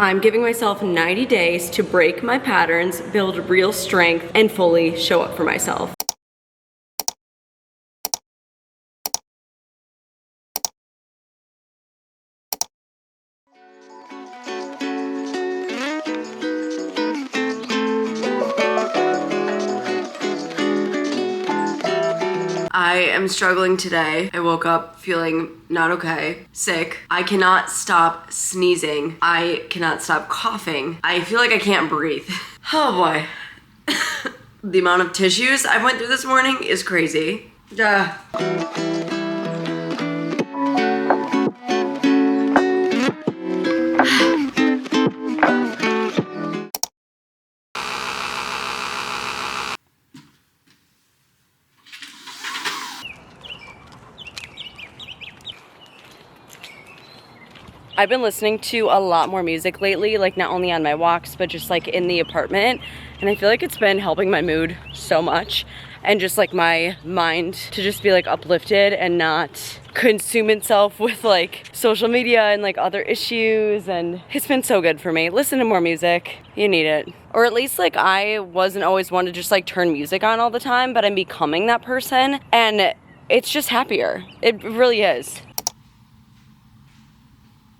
I'm giving myself 90 days to break my patterns, build real strength, and fully show up for myself. I am struggling today. I woke up feeling not okay, sick. I cannot stop sneezing. I cannot stop coughing. I feel like I can't breathe. Oh boy. The amount of tissues I went through this morning is crazy. I've been listening to a lot more music lately, like not only on my walks, but just like in the apartment. And I feel like it's been helping my mood so much and just like my mind to just be like uplifted and not consume itself with like social media and like other issues. And it's been so good for me. Listen to more music. You need it. Or at least like I wasn't always one to just like turn music on all the time, but I'm becoming that person and it's just happier. It really is.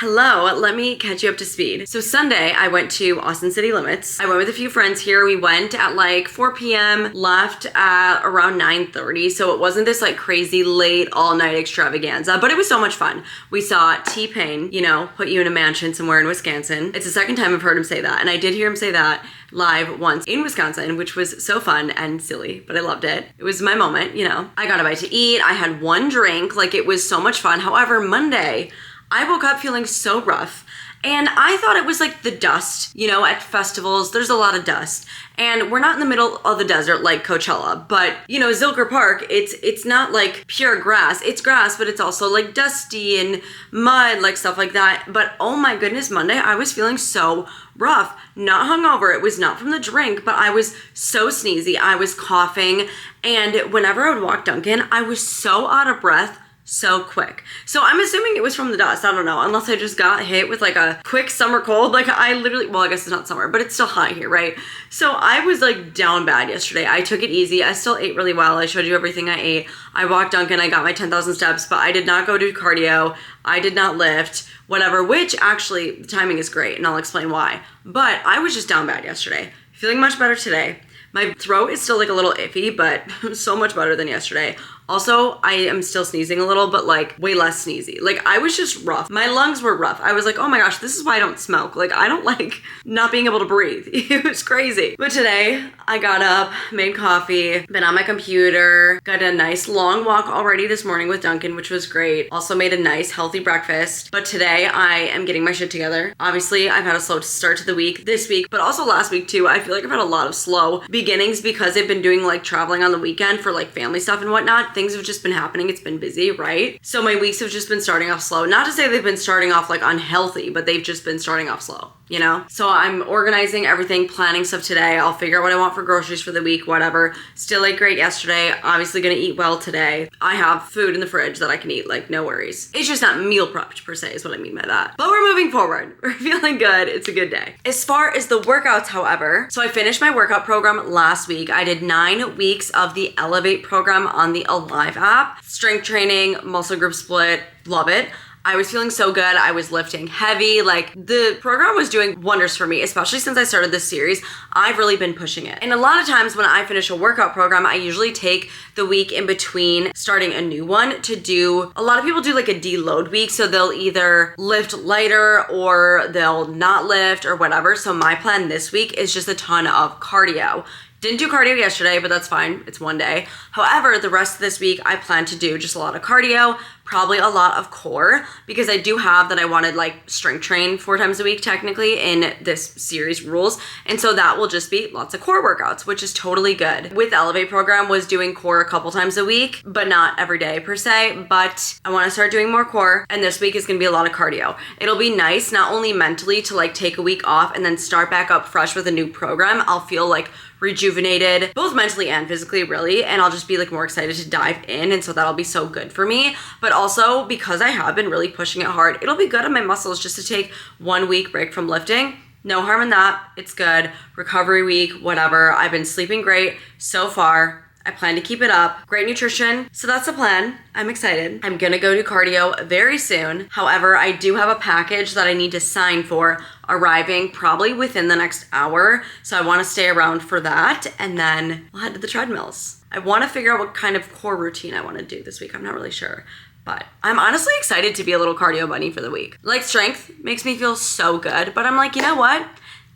Hello, let me catch you up to speed. So Sunday, I went to Austin City Limits. I went with a few friends here. We went at like 4 p.m., left at around 9:30. So it wasn't this like crazy late all night extravaganza, but it was so much fun. We saw T-Pain, you know, put you in a mansion somewhere in Wisconsin. It's the second time I've heard him say that. And I did hear him say that live once in Wisconsin, which was so fun and silly, but I loved it. It was my moment, you know. I got a bite to eat. I had one drink. Like it was so much fun. However, Monday, I woke up feeling so rough and I thought it was like the dust, you know, at festivals, there's a lot of dust and we're not in the middle of the desert like Coachella, but you know, Zilker Park, it's not like pure grass, it's grass, but it's also like dusty and mud, like stuff like that. But oh my goodness, Monday, I was feeling so rough, not hungover. It was not from the drink, but I was so sneezy. I was coughing. And whenever I would walk Dunkin', I was so out of breath so quick. So I'm assuming it was from the dust. I don't know, unless I just got hit with like a quick summer cold. Like I literally, well, I guess it's not summer, but it's still hot here, right? So I was like down bad yesterday. I took it easy. I still ate really well. I showed you everything I ate. I walked Dunkin', I got my 10,000 steps, but I did not go do cardio. I did not lift, whatever, which actually the timing is great and I'll explain why. But I was just down bad yesterday. Feeling much better today. My throat is still like a little iffy, but so much better than yesterday. Also, I am still sneezing a little, but like way less sneezy. Like I was just rough. My lungs were rough. I was like, oh my gosh, this is why I don't smoke. Like I don't like not being able to breathe. It was crazy. But today I got up, made coffee, been on my computer, got a nice long walk already this morning with Dunkin', which was great. Also made a nice healthy breakfast. But today I am getting my shit together. Obviously, I've had a slow start to the week this week, but also last week too. I feel like I've had a lot of slow beginnings because I've been doing like traveling on the weekend for like family stuff and whatnot. Things have just been happening. It's been busy, right? So my weeks have just been starting off slow. Not to say they've been starting off like unhealthy, but they've just been starting off slow, you know? So I'm organizing everything, planning stuff today. I'll figure out what I want for groceries for the week, whatever. Still ate great yesterday. Obviously gonna eat well today. I have food in the fridge that I can eat, like no worries. It's just not meal prepped per se is what I mean by that. But we're moving forward. We're feeling good. It's a good day. As far as the workouts, however, so I finished my workout program last week. I did 9 weeks of the Elevate program on the Alive app. Strength training, muscle group split, love it. I was feeling so good. I was lifting heavy. Like the program was doing wonders for me, especially since I started this series. I've really been pushing it. And a lot of times when I finish a workout program, I usually take the week in between starting a new one to do, a lot of people do like a deload week. So they'll either lift lighter or they'll not lift or whatever. So my plan this week is just a ton of cardio. Didn't do cardio yesterday, but that's fine. It's one day. However, the rest of this week, I plan to do just a lot of cardio, probably a lot of core, because I do have that I wanted like strength train 4 times a week technically in this series rules. And so that will just be lots of core workouts, which is totally good. With Elevate program was doing core a couple times a week, but not every day per se, but I want to start doing more core. And this week is going to be a lot of cardio. It'll be nice, not only mentally to like take a week off and then start back up fresh with a new program. I'll feel like rejuvenated, both mentally and physically really, and I'll just be like more excited to dive in, and so that'll be so good for me. But also, because I have been really pushing it hard, it'll be good on my muscles just to take 1 week break from lifting. No harm in that. It's good. Recovery week, whatever. I've been sleeping great so far. I plan to keep it up. Great nutrition. So that's the plan. I'm excited. I'm gonna go do cardio very soon. However, I do have a package that I need to sign for arriving probably within the next hour. So I wanna stay around for that, and then we'll head to the treadmills. I wanna figure out what kind of core routine I wanna do this week. I'm not really sure. But I'm honestly excited to be a little cardio bunny for the week. Like, strength makes me feel so good, but I'm like, you know what?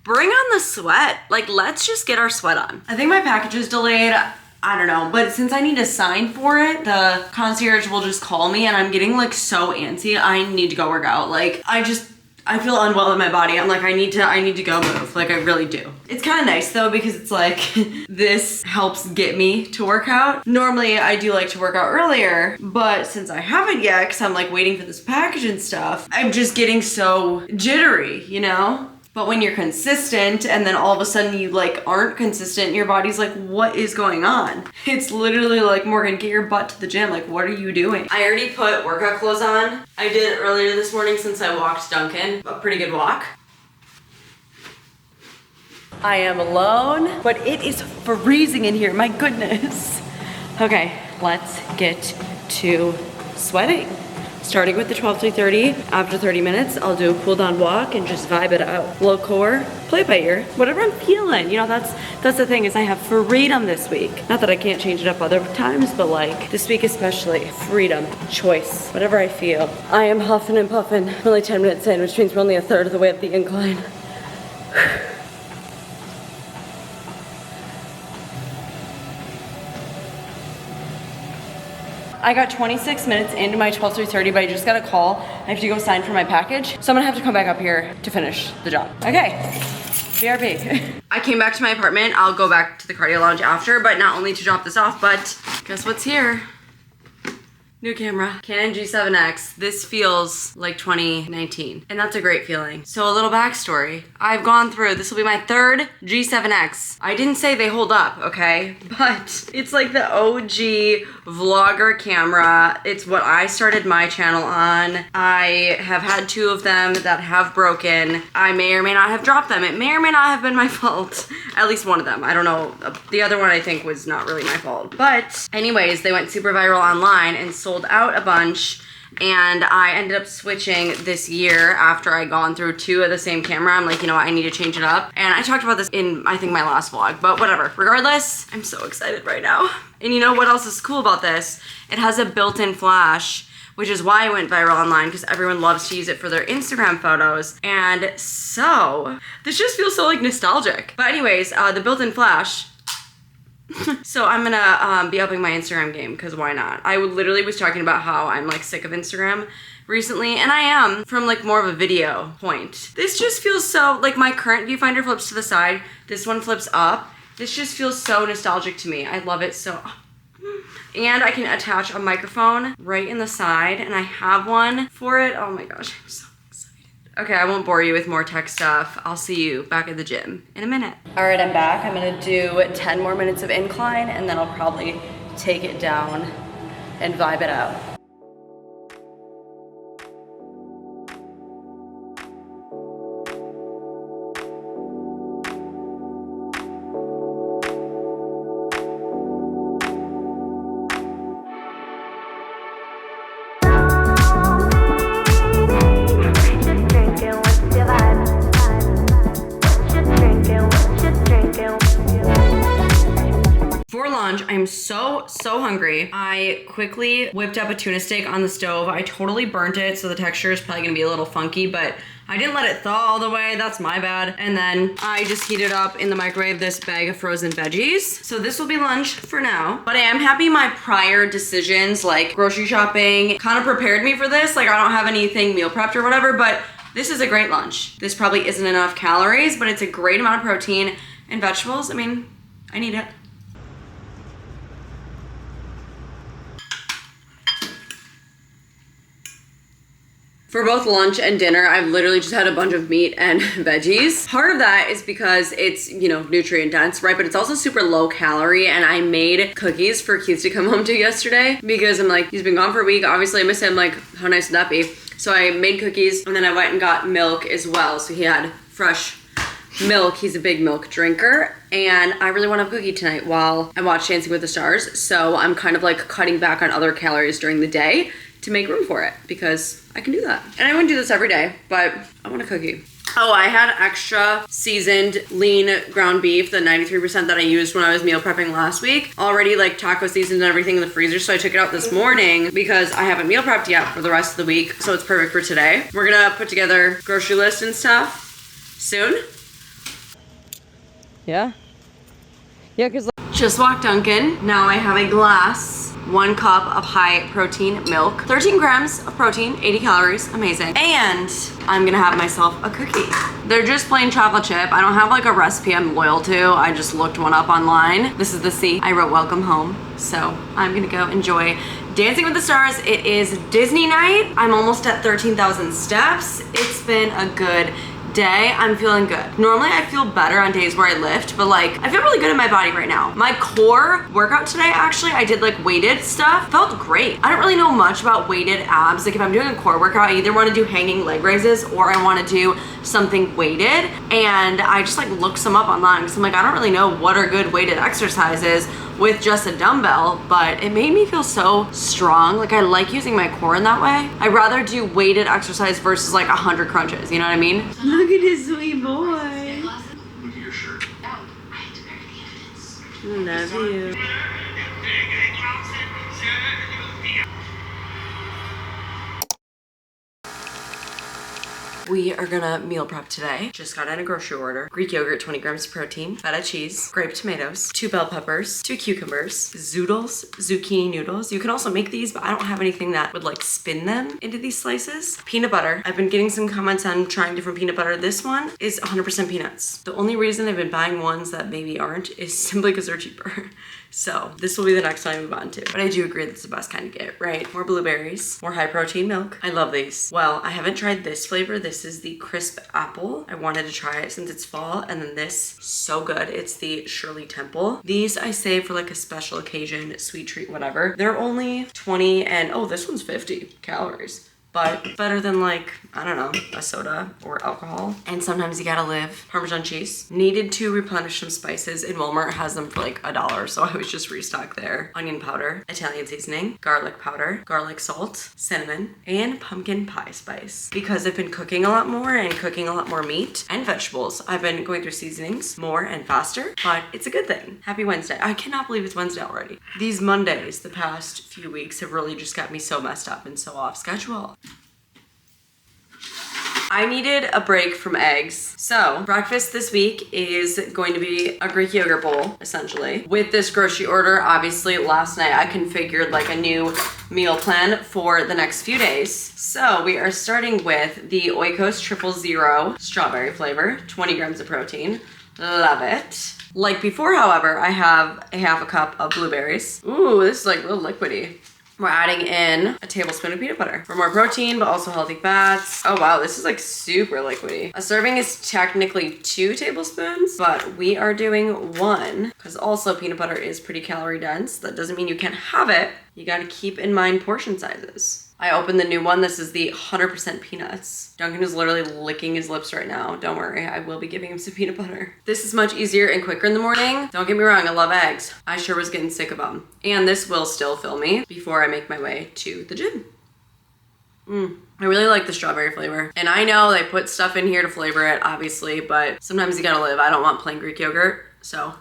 Bring on the sweat. Like, let's just get our sweat on. I think my package is delayed. I don't know, but since I need to sign for it, the concierge will just call me, and I'm getting like so antsy. I need to go work out. Like, I feel unwell in my body. I'm like, I need to go move. Like, I really do. It's kind of nice though, because it's like, this helps get me to work out. Normally I do like to work out earlier, but since I haven't yet, cause I'm like waiting for this package and stuff, I'm just getting so jittery, you know? But when you're consistent and then all of a sudden you like aren't consistent, your body's like, what is going on? It's literally like, Morgan, get your butt to the gym. Like, what are you doing? I already put workout clothes on. I did it earlier this morning since I walked Duncan. A pretty good walk. I am alone, but it is freezing in here, my goodness. Okay, let's get to sweating. Starting with the 12 to 30, after 30 minutes, I'll do a cool down walk and just vibe it out. Low core, play it by ear, whatever I'm feeling. You know, that's the thing, is I have freedom this week. Not that I can't change it up other times, but like this week especially, freedom, choice, whatever I feel. I am huffing and puffing. I'm only 10 minutes in, which means we're only a third of the way up the incline. I got 26 minutes into my 12 through 30, but I just got a call. I have to go sign for my package. So I'm gonna have to come back up here to finish the job. Okay, BRB. I came back to my apartment. I'll go back to the cardio lounge after, but not only to drop this off, but guess what's here? New camera, Canon G7X. This feels like 2019, and that's a great feeling. So a little backstory. I've gone through, this will be my third G7X. I didn't say they hold up, okay? But it's like the OG vlogger camera. It's what I started my channel on. I have had 2 of them that have broken. I may or may not have dropped them. It may or may not have been my fault. At least one of them, I don't know. The other one I think was not really my fault. But anyways, they went super viral online and sold out a bunch, and I ended up switching this year after I gone through 2 of the same camera. I'm like, you know what, I need to change it up. And I talked about this in, I think, my last vlog, but whatever. Regardless, I'm so excited right now. And you know what else is cool about this? It has a built-in flash, which is why it went viral online, because everyone loves to use it for their Instagram photos. And so, this just feels so like nostalgic. But anyways, the built-in flash, so I'm gonna be upping my Instagram game, because why not? I literally was talking about how I'm like sick of Instagram recently, and I am, from like more of a video point. This just feels so, like my current viewfinder flips to the side, this one flips up. This just feels so nostalgic to me. I love it so. And I can attach a microphone right in the side, and I have one for it. Oh my gosh, I'm so excited. Okay, I won't bore you with more tech stuff. I'll see you back at the gym in a minute. All right, I'm back. I'm gonna do 10 more minutes of incline, and then I'll probably take it down and vibe it out. I'm so hungry. I quickly whipped up a tuna steak on the stove. I totally burnt it, so the texture is probably gonna be a little funky, but I didn't let it thaw all the way. That's my bad. And then I just heated up in the microwave this bag of frozen veggies. So this will be lunch for now. But I am happy my prior decisions, like grocery shopping, kind of prepared me for this. Like, I don't have anything meal prepped or whatever, but this is a great lunch. This probably isn't enough calories, but it's a great amount of protein and vegetables. I mean, I need it. For both lunch and dinner, I've literally just had a bunch of meat and veggies. Part of that is because it's, you know, nutrient dense, right? But it's also super low calorie, and I made cookies for Keith to come home to yesterday because I'm like, he's been gone for a week. Obviously, I miss him. Like, how nice would that be? So I made cookies, and then I went and got milk as well. So he had fresh milk. He's a big milk drinker, and I really want to have a cookie tonight while I watch Dancing with the Stars. So I'm kind of like cutting back on other calories during the day to make room for it because I can do that. And I wouldn't do this every day, but I want a cookie. Oh, I had extra seasoned lean ground beef, the 93% that I used when I was meal prepping last week, already like taco seasoned and everything in the freezer. So I took it out this morning because I haven't meal prepped yet for the rest of the week. So it's perfect for today. We're gonna put together grocery list and stuff soon. Yeah. Yeah, because just walked Dunkin'. Now I have a glass, 1 cup of high protein milk, 13 grams of protein, 80 calories, amazing. And I'm gonna have myself a cookie. They're just plain chocolate chip. I don't have like a recipe I'm loyal to. I just looked one up online. This is the C. I wrote welcome home. So I'm gonna go enjoy Dancing with the Stars. It is Disney night. I'm almost at 13,000 steps. It's been a good day. I'm feeling good. Normally I feel better on days where I lift, but like I feel really good in my body right now. My core workout today, actually, I did like weighted stuff. Felt great. I don't really know much about weighted abs. Like if I'm doing a core workout, I either want to do hanging leg raises or I want to do something weighted. And I just like looked some up online because I'm like, I don't really know what are good weighted exercises with just a dumbbell, but it made me feel so strong. Like I like using my core in that way. I'd rather do weighted exercise versus like 100 crunches, you know what I mean? Look at his sweet boy. Look at your shirt. Love you. We are gonna meal prep today. Just got in a grocery order. Greek yogurt, 20 grams of protein, feta cheese, grape tomatoes, 2 bell peppers, 2 cucumbers, zoodles, zucchini noodles. You can also make these, but I don't have anything that would like spin them into these slices. Peanut butter. I've been getting some comments on trying different peanut butter. This one is 100% peanuts. The only reason I've been buying ones that maybe aren't is simply because they're cheaper. So this will be the next one I move on to. But I do agree that's the best kind to get, right? More blueberries, more high protein milk. I love these. Well, I haven't tried this flavor. This is the crisp apple. I wanted to try it since it's fall. And then this, so good. It's the Shirley Temple. These I save for like a special occasion, sweet treat, whatever. They're only 20 and, oh, this one's 50 calories. But better than like, I don't know, a soda or alcohol. And sometimes you gotta live. Parmesan cheese. Needed to replenish some spices, and Walmart has them for like $1, so I was just restocked there. Onion powder, Italian seasoning, garlic powder, garlic salt, cinnamon, and pumpkin pie spice. Because I've been cooking a lot more and cooking a lot more meat and vegetables, I've been going through seasonings more and faster, but it's a good thing. Happy Wednesday. I cannot believe it's Wednesday already. These Mondays, the past few weeks, have really just got me so messed up and so off schedule. I needed a break from eggs. So breakfast this week is going to be a Greek yogurt bowl, essentially. With this grocery order, obviously last night I configured like a new meal plan for the next few days. So we are starting with the Oikos 000 strawberry flavor, 20 grams of protein. Love it. Like before, however, I have a half a cup of blueberries. Ooh, this is like real liquidy. We're adding in a tablespoon of peanut butter for more protein, but also healthy fats. Oh wow, this is like super liquidy. A serving is technically 2 tablespoons, but we are doing 1 because also peanut butter is pretty calorie dense. That doesn't mean you can't have it. You gotta keep in mind portion sizes. I opened the new one. This is the 100% peanuts. Duncan is literally licking his lips right now. Don't worry, I will be giving him some peanut butter. This is much easier and quicker in the morning. Don't get me wrong, I love eggs. I sure was getting sick of them. And this will still fill me before I make my way to the gym. I really like the strawberry flavor. And I know they put stuff in here to flavor it, obviously, but sometimes you gotta live. I don't want plain Greek yogurt, so.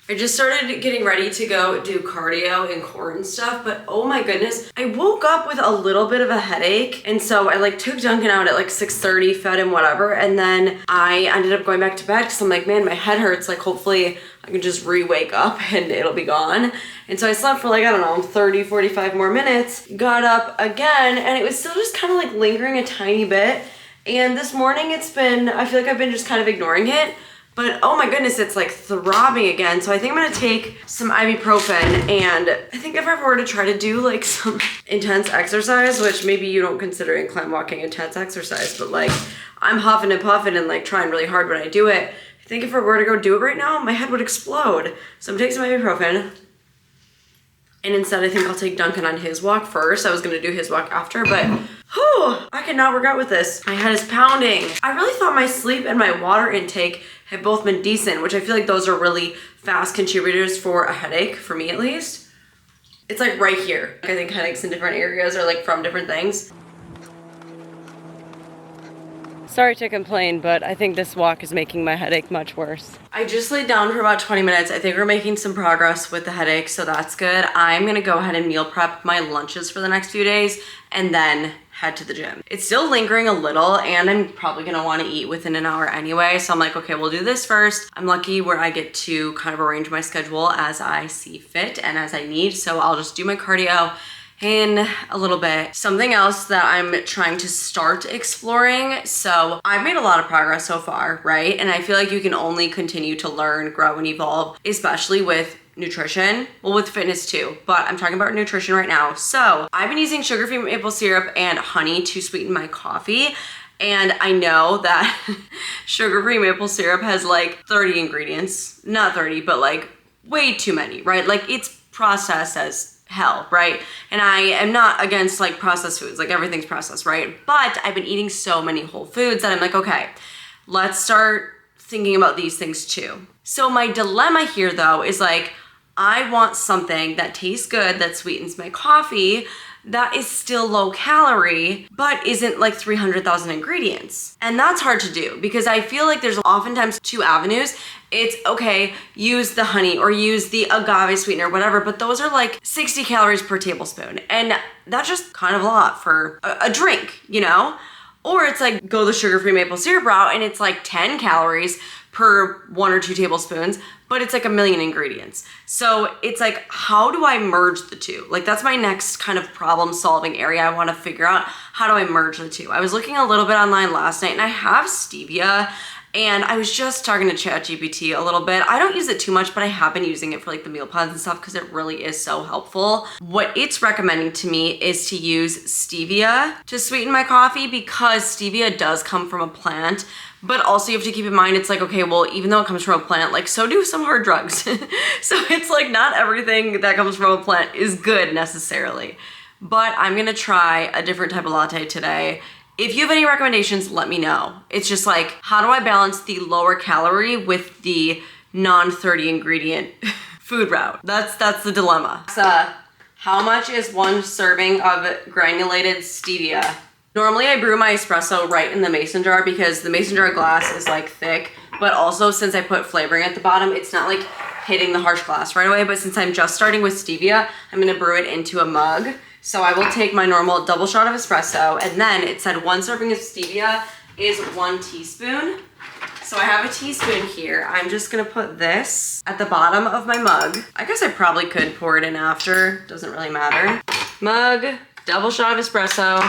I just started getting ready to go do cardio and core and stuff, but oh my goodness, I woke up with a little bit of a headache. And so I like took Duncan out at like 6:30, fed him whatever. And then I ended up going back to bed because I'm like, man, my head hurts. Like hopefully I can just re-wake up and it'll be gone. And so I slept for like, I don't know, 30, 45 more minutes, got up again, and it was still just kind of like lingering a tiny bit. And this morning it's been, I feel like I've been just kind of ignoring it. But oh my goodness, it's like throbbing again. So I think I'm gonna take some ibuprofen, and I think if I were to try to do like some intense exercise, which maybe you don't consider incline walking intense exercise, but like I'm huffing and puffing and like trying really hard when I do it. I think if I were to go do it right now, my head would explode. So I'm taking some ibuprofen. And instead, I think I'll take Duncan on his walk first. I was gonna do his walk after, but whew, I cannot work out with this. My head is pounding. I really thought my sleep and my water intake have both been decent, which I feel like those are really fast contributors for a headache, for me at least. It's like right here. I think headaches in different areas are like from different things. Sorry to complain, but I think this walk is making my headache much worse. I just laid down for about 20 minutes. I think we're making some progress with the headache, so that's good. I'm gonna go ahead and meal prep my lunches for the next few days and then head to the gym. It's still lingering a little, and I'm probably gonna wanna eat within an hour anyway, so I'm like, okay, we'll do this first. I'm lucky where I get to kind of arrange my schedule as I see fit and as I need, so I'll just do my cardio in a little bit. Something else that I'm trying to start exploring. So I've made a lot of progress so far, right? And I feel like you can only continue to learn, grow, and evolve, especially with nutrition, well, with fitness too, but I'm talking about nutrition right now. So I've been using sugar-free maple syrup and honey to sweeten my coffee. And I know that sugar-free maple syrup has like 30 ingredients, not 30, but like way too many, right? Like it's processed as hell, right? And I am not against like processed foods, like everything's processed, right? But I've been eating so many whole foods that I'm like, okay, let's start thinking about these things too. So my dilemma here though is like, I want something that tastes good, that sweetens my coffee, that is still low calorie, but isn't like 300,000 ingredients. And that's hard to do because I feel like there's oftentimes two avenues. It's okay, use the honey or use the agave sweetener, whatever, but those are like 60 calories per tablespoon. And that's just kind of a lot for a drink, you know? Or it's like go the sugar-free maple syrup route and it's like 10 calories per 1 or 2 tablespoons, but it's like a million ingredients. So it's like, how do I merge the two? Like that's my next kind of problem solving area. I wanna figure out how do I merge the two. I was looking a little bit online last night and I have stevia, and I was just talking to ChatGPT a little bit. I don't use it too much, but I have been using it for like the meal plans and stuff because it really is so helpful. What it's recommending to me is to use stevia to sweeten my coffee because stevia does come from a plant, but also you have to keep in mind, it's like, okay, well, even though it comes from a plant, like so do some hard drugs. So it's like not everything that comes from a plant is good necessarily. But I'm gonna try a different type of latte today. If you have any recommendations, let me know. It's just like, how do I balance the lower calorie with the non-30 ingredient food route? That's the dilemma. So, how much is 1 serving of granulated stevia? Normally I brew my espresso right in the mason jar because the mason jar glass is like thick, but also since I put flavoring at the bottom, it's not like hitting the harsh glass right away. But since I'm just starting with stevia, I'm gonna brew it into a mug. So I will take my normal double shot of espresso, and then it said 1 serving of stevia is 1 teaspoon. So I have a teaspoon here. I'm just gonna put this at the bottom of my mug. I guess I probably could pour it in after, doesn't really matter. Mug, double shot of espresso,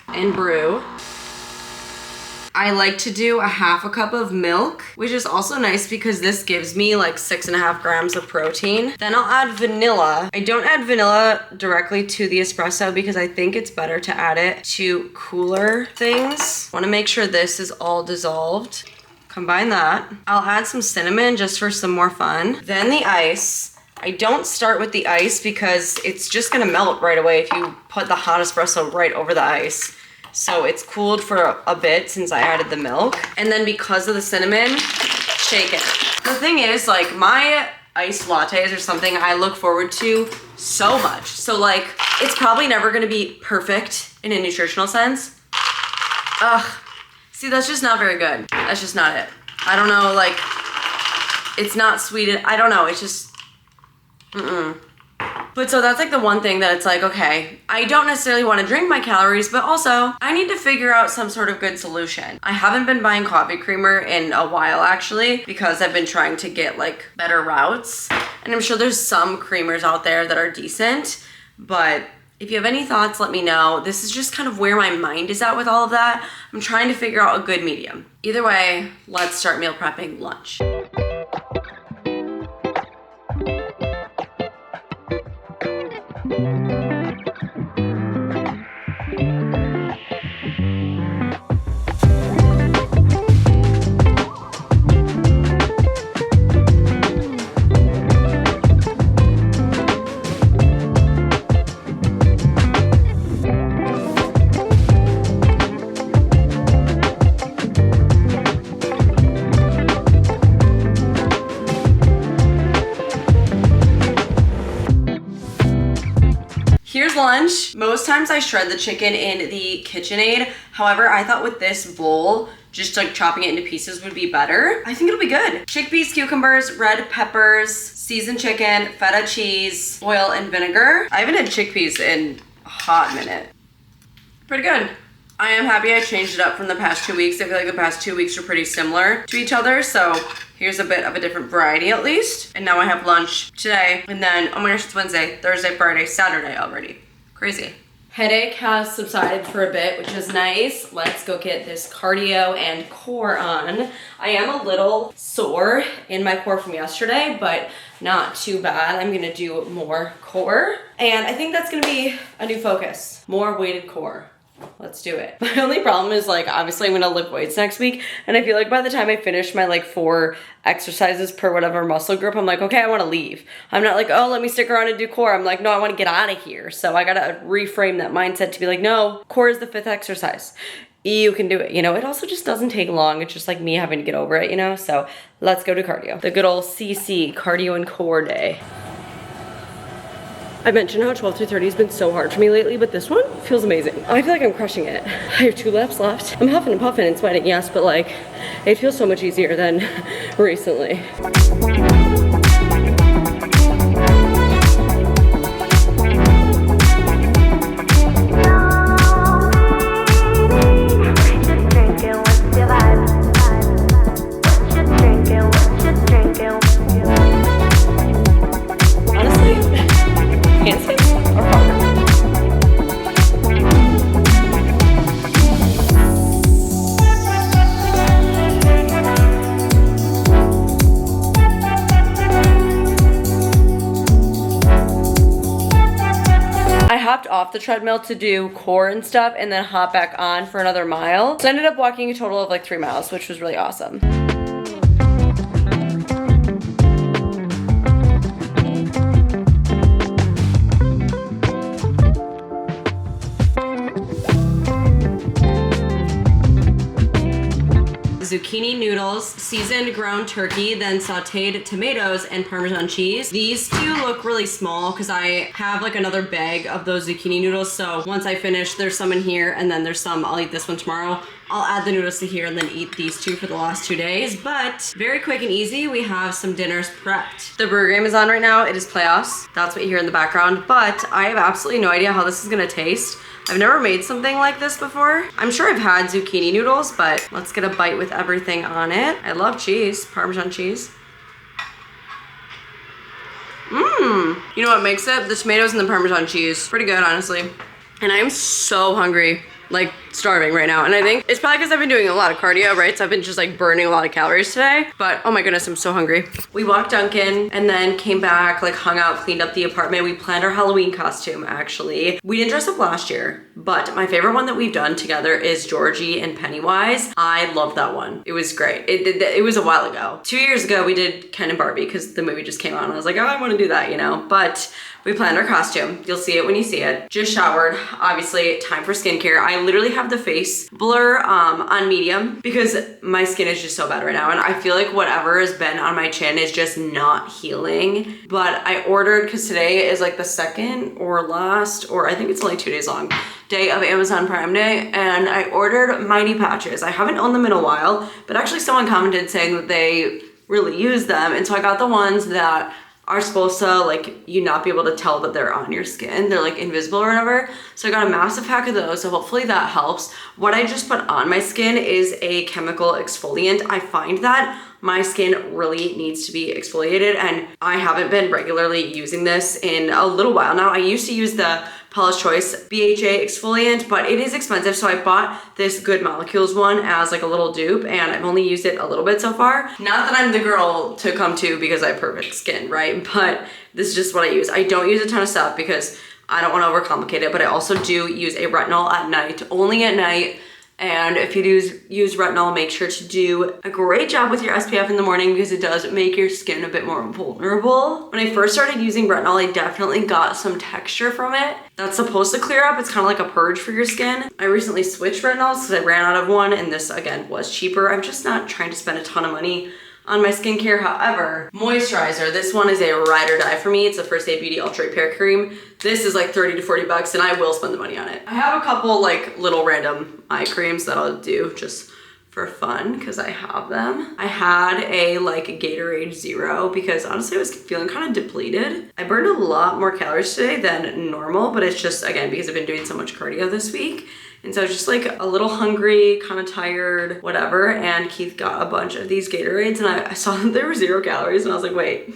and brew. I like to do a 1/2 cup of milk, which is also nice because this gives me like 6.5 grams of protein. Then I'll add vanilla. I don't add vanilla directly to the espresso because I think it's better to add it to cooler things. Want to make sure this is all dissolved. Combine that. I'll add some cinnamon just for some more fun. Then the ice. I don't start with the ice because it's just gonna melt right away if you put the hot espresso right over the ice. So it's cooled for a bit since I added the milk. And then because of the cinnamon, shake it. The thing is, like, my iced lattes are something I look forward to so much. So like, it's probably never gonna be perfect in a nutritional sense. Ugh, see, that's just not very good. That's just not it. I don't know, like, it's not sweet. I don't know, it's just, But so that's like the one thing that it's like, okay, I don't necessarily want to drink my calories, but also I need to figure out some sort of good solution. I haven't been buying coffee creamer in a while actually, because I've been trying to get like better routes. And I'm sure there's some creamers out there that are decent, but If you have any thoughts, let me know. This is just kind of where my mind is at with all of that. I'm trying to figure out a good medium. Either way, let's start meal prepping lunch. Here's lunch. Most times I shred the chicken in the KitchenAid. However, I thought with this bowl, just like chopping it into pieces would be better. I think it'll be good. Chickpeas, cucumbers, red peppers, seasoned chicken, feta cheese, oil, and vinegar. I haven't had chickpeas in a hot minute. Pretty good. I am happy I changed it up from the past 2 weeks. I feel like the past 2 weeks are pretty similar to each other, so here's a bit of a different variety at least. And now I have lunch today, and then, oh my gosh, it's Wednesday, Thursday, Friday, Saturday already. Crazy. Headache has subsided for a bit, which is nice. Let's go get this cardio and core on. I am a little sore in my core from yesterday, but not too bad. I'm gonna do more core, and I think that's gonna be a new focus. More weighted core. Let's do it. My only problem is like, obviously I'm gonna lift weights next week, and I feel like by the time I finish my like 4 exercises per whatever muscle group, I'm like, okay, I wanna leave. I'm not like, oh, let me stick around and do core. I'm like, no, I wanna get out of here. So I gotta reframe that mindset to be like, no, core is the 5th exercise. You can do it, you know? It also just doesn't take long. It's just like me having to get over it, you know? So let's go to cardio. The good old CC, cardio and core day. I mentioned how 12 to 30 has been so hard for me lately, but this one feels amazing. I feel like I'm crushing it. I have 2 laps left. I'm huffing and puffing and sweating, yes, but like, it feels so much easier than recently. Off the treadmill to do core and stuff, and then hop back on for another mile. So I ended up walking a total of like 3 miles, which was really awesome. Zucchini noodles, seasoned ground turkey, then sauteed tomatoes and Parmesan cheese. These 2 look really small because I have like another bag of those zucchini noodles. So once I finish, there's some in here, and then there's some, I'll eat this one tomorrow. I'll add the noodles to here and then eat these 2 for the last 2 days. But very quick and easy, we have some dinners prepped. The burger game is on right now. It is playoffs. That's what you hear in the background. But I have absolutely no idea how this is gonna taste. I've never made something like this before. I'm sure I've had zucchini noodles, but let's get a bite with everything on it. I love cheese, Parmesan cheese. You know what makes it? The tomatoes and the Parmesan cheese. Pretty good, honestly. And I am so hungry. Like starving right now, and I think it's probably because I've been doing a lot of cardio, right? So I've been just like burning a lot of calories today, but oh my goodness, I'm so hungry. We walked Dunkin' and then came back, like hung out, cleaned up the apartment. We planned our Halloween costume, actually. We didn't dress up last year, but my favorite one that we've done together is Georgie and Pennywise. I love that one. It was great. It was a while ago. 2 years ago, we did Ken and Barbie because the movie just came out, and I was like, oh, I want to do that, you know? But we planned our costume. You'll see it when you see it. Just showered, obviously, time for skincare. I literally have the face blur on medium because my skin is just so bad right now, and I feel like whatever has been on my chin is just not healing. But I ordered, because today is like the second or last, or I think it's only 2 days long, day of Amazon Prime Day, and I ordered Mighty Patches. I haven't owned them in a while, but actually someone commented saying that they really use them, and so I got the ones that are supposed to like you not be able to tell that they're on your skin. They're like invisible or whatever. So I got a massive pack of those, so hopefully that helps. What I just put on my skin is a chemical exfoliant. I find that my skin really needs to be exfoliated, and I haven't been regularly using this in a little while now. I used to use the Paula's Choice BHA exfoliant, but it is expensive. So I bought this Good Molecules one as like a little dupe, and I've only used it a little bit so far. Not that I'm the girl to come to because I have perfect skin, right? But this is just what I use. I don't use a ton of stuff because I don't want to overcomplicate it, but I also do use a retinol at night, only at night. And if you do use retinol, make sure to do a great job with your SPF in the morning because it does make your skin a bit more vulnerable. When I first started using retinol, I definitely got some texture from it. That's supposed to clear up. It's kind of like a purge for your skin. I recently switched retinols because I ran out of one, and this again was cheaper. I'm just not trying to spend a ton of money on my skincare. However, moisturizer, this one is a ride or die for me. It's the First Aid Beauty Ultra Repair Cream. This is like 30 to 40 bucks and I will spend the money on it. I have a couple like little random eye creams that I'll do just for fun because I have them. I had a like a Gatorade Zero because honestly I was feeling kind of depleted. I burned a lot more calories today than normal, but it's just again because I've been doing so much cardio this week. And so I was just like a little hungry, kind of tired, whatever. And Keith got a bunch of these Gatorades and I saw that there were 0 calories and I was like, wait,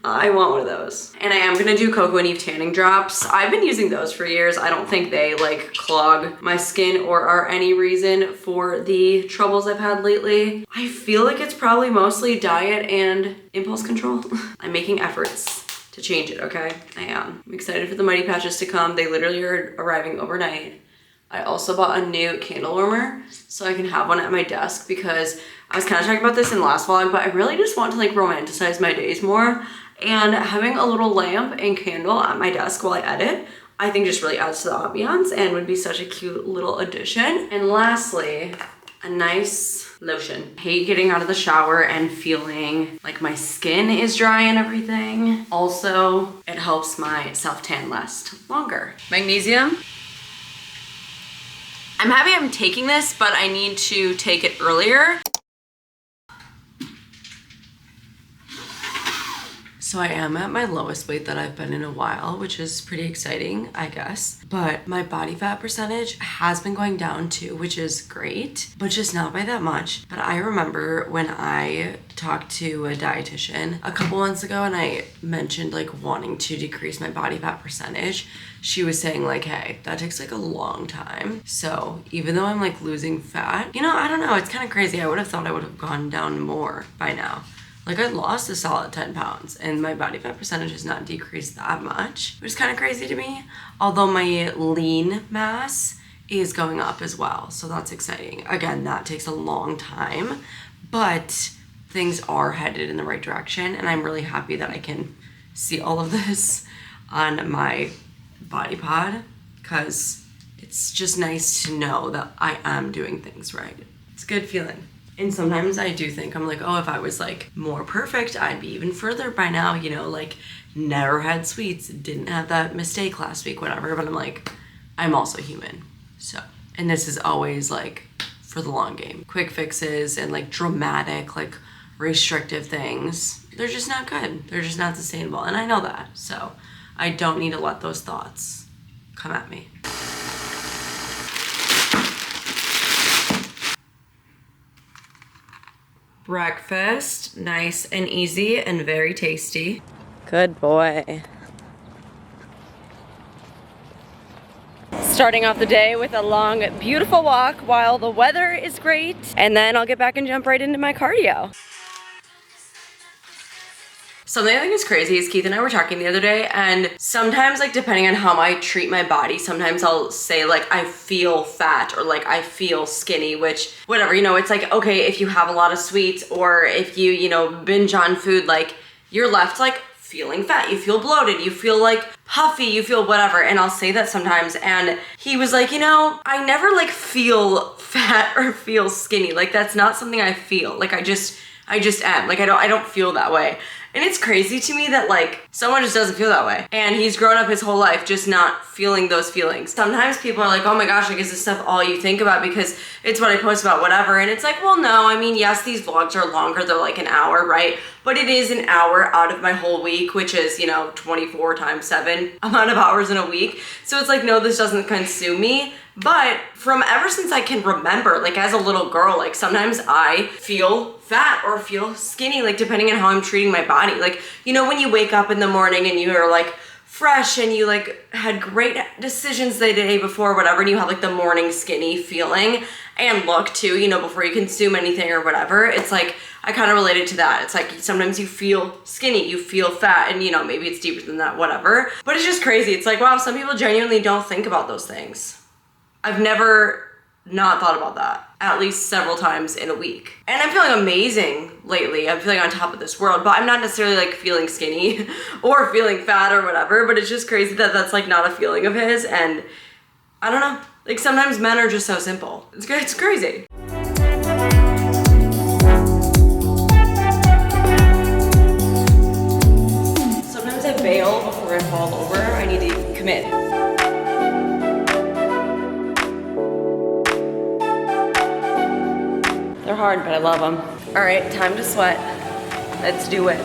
I want one of those. And I am gonna do Coco and Eve tanning drops. I've been using those for years. I don't think they like clog my skin or are any reason for the troubles I've had lately. I feel like it's probably mostly diet and impulse control. I'm making efforts to change it, okay? I am. I'm excited for the Mighty Patches to come. They literally are arriving overnight. I also bought a new candle warmer so I can have one at my desk because I was kind of talking about this in the last vlog, but I really just want to like romanticize my days more, and having a little lamp and candle at my desk while I edit, I think just really adds to the ambiance and would be such a cute little addition. And lastly, a nice lotion. I hate getting out of the shower and feeling like my skin is dry and everything. Also, it helps my self-tan last longer. Magnesium. I'm happy I'm taking this, but I need to take it earlier. So I am at my lowest weight that I've been in a while, which is pretty exciting, I guess. But my body fat percentage has been going down too, which is great, but just not by that much. But I remember when I talked to a dietitian a couple months ago and I mentioned like wanting to decrease my body fat percentage, she was saying like, hey, that takes like a long time. So even though I'm like losing fat, you know, I don't know, it's kind of crazy. I would have thought I would have gone down more by now. Like I lost a solid 10 pounds and my body fat percentage has not decreased that much, which is kind of crazy to me. Although my lean mass is going up as well. So that's exciting. Again, that takes a long time, but things are headed in the right direction. And I'm really happy that I can see all of this on my body pod because it's just nice to know that I am doing things right. It's a good feeling. And sometimes I do think, I'm like, oh, if I was like more perfect, I'd be even further by now, you know, like never had sweets, didn't have that mistake last week, whatever. But I'm like, I'm also human. So, and this is always like for the long game. Quick fixes and like dramatic, like restrictive things, they're just not good. They're just not sustainable. And I know that. So I don't need to let those thoughts come at me. Breakfast, nice and easy and very tasty. Good boy. Starting off the day with a long, beautiful walk while the weather is great. And then I'll get back and jump right into my cardio. Something I think is crazy is Keith and I were talking the other day, and sometimes like depending on how I treat my body, sometimes I'll say like I feel fat or like I feel skinny, which whatever, you know, it's like, okay, if you have a lot of sweets or if you know, binge on food, like you're left like feeling fat, you feel bloated, you feel like puffy, you feel whatever. And I'll say that sometimes. And he was like, you know, I never like feel fat or feel skinny. Like that's not something I feel. Like I just am. Like I don't feel that way. And it's crazy to me that like someone just doesn't feel that way. And he's grown up his whole life just not feeling those feelings. Sometimes people are like, oh my gosh, like is this stuff all you think about because it's what I post about, whatever. And it's like, well, no, I mean, yes, these vlogs are longer. They're like an hour, right? But it is an hour out of my whole week, which is, you know, 24 times 7 amount of hours in a week. So it's like, no, this doesn't consume me. But from ever since I can remember, like as a little girl, like sometimes I feel fat or feel skinny, like depending on how I'm treating my body. Like, you know, when you wake up in the morning and you're like fresh and you like had great decisions the day before, whatever, and you have like the morning skinny feeling and look too, you know, before you consume anything or whatever. It's like, I kind of related to that. It's like sometimes you feel skinny, you feel fat, and you know, maybe it's deeper than that, whatever. But it's just crazy. It's like, wow, some people genuinely don't think about those things. I've never not thought about that at least several times in a week. And I'm feeling amazing lately. I'm feeling on top of this world, but I'm not necessarily like feeling skinny or feeling fat or whatever, but it's just crazy that that's like not a feeling of his. And I don't know, like sometimes men are just so simple. It's crazy. Sometimes I bail before I fall over. I need to commit. They're hard, but I love them. All right, time to sweat. Let's do it.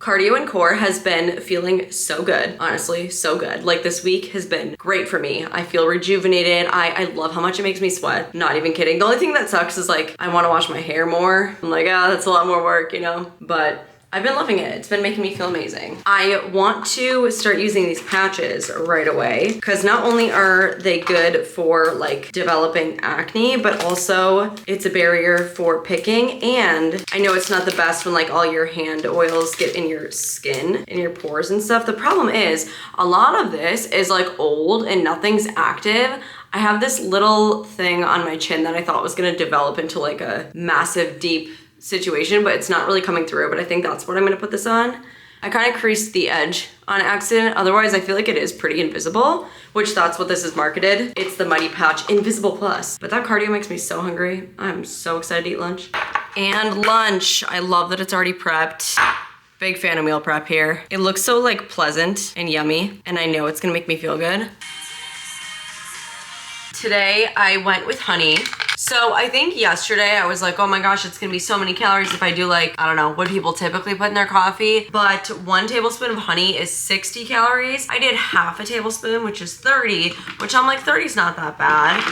Cardio and core has been feeling so good, honestly, so good. Like this week has been great for me. I feel rejuvenated. I love how much it makes me sweat. Not even kidding. The only thing that sucks is like, I want to wash my hair more. I'm like, that's a lot more work, you know, but I've been loving it. It's been making me feel amazing. I want to start using these patches right away because not only are they good for like developing acne, but also it's a barrier for picking. And I know it's not the best when like all your hand oils get in your skin, in your pores and stuff. The problem is a lot of this is like old and nothing's active. I have this little thing on my chin that I thought was gonna develop into like a massive deep situation, but it's not really coming through, but I think that's what I'm gonna put this on. I kind of creased the edge on accident. Otherwise, I feel like it is pretty invisible, which that's what this is marketed. It's the Mighty Patch Invisible Plus. But that cardio makes me so hungry. I'm so excited to eat lunch. And lunch, I love that it's already prepped. Big fan of meal prep here. It looks so like pleasant and yummy, and I know it's gonna make me feel good. Today, I went with honey. So I think yesterday I was like, oh my gosh, it's gonna be so many calories if I do like, I don't know, what people typically put in their coffee. But 1 tablespoon of honey is 60 calories. I did half a tablespoon, which is 30, which I'm like, 30 is not that bad.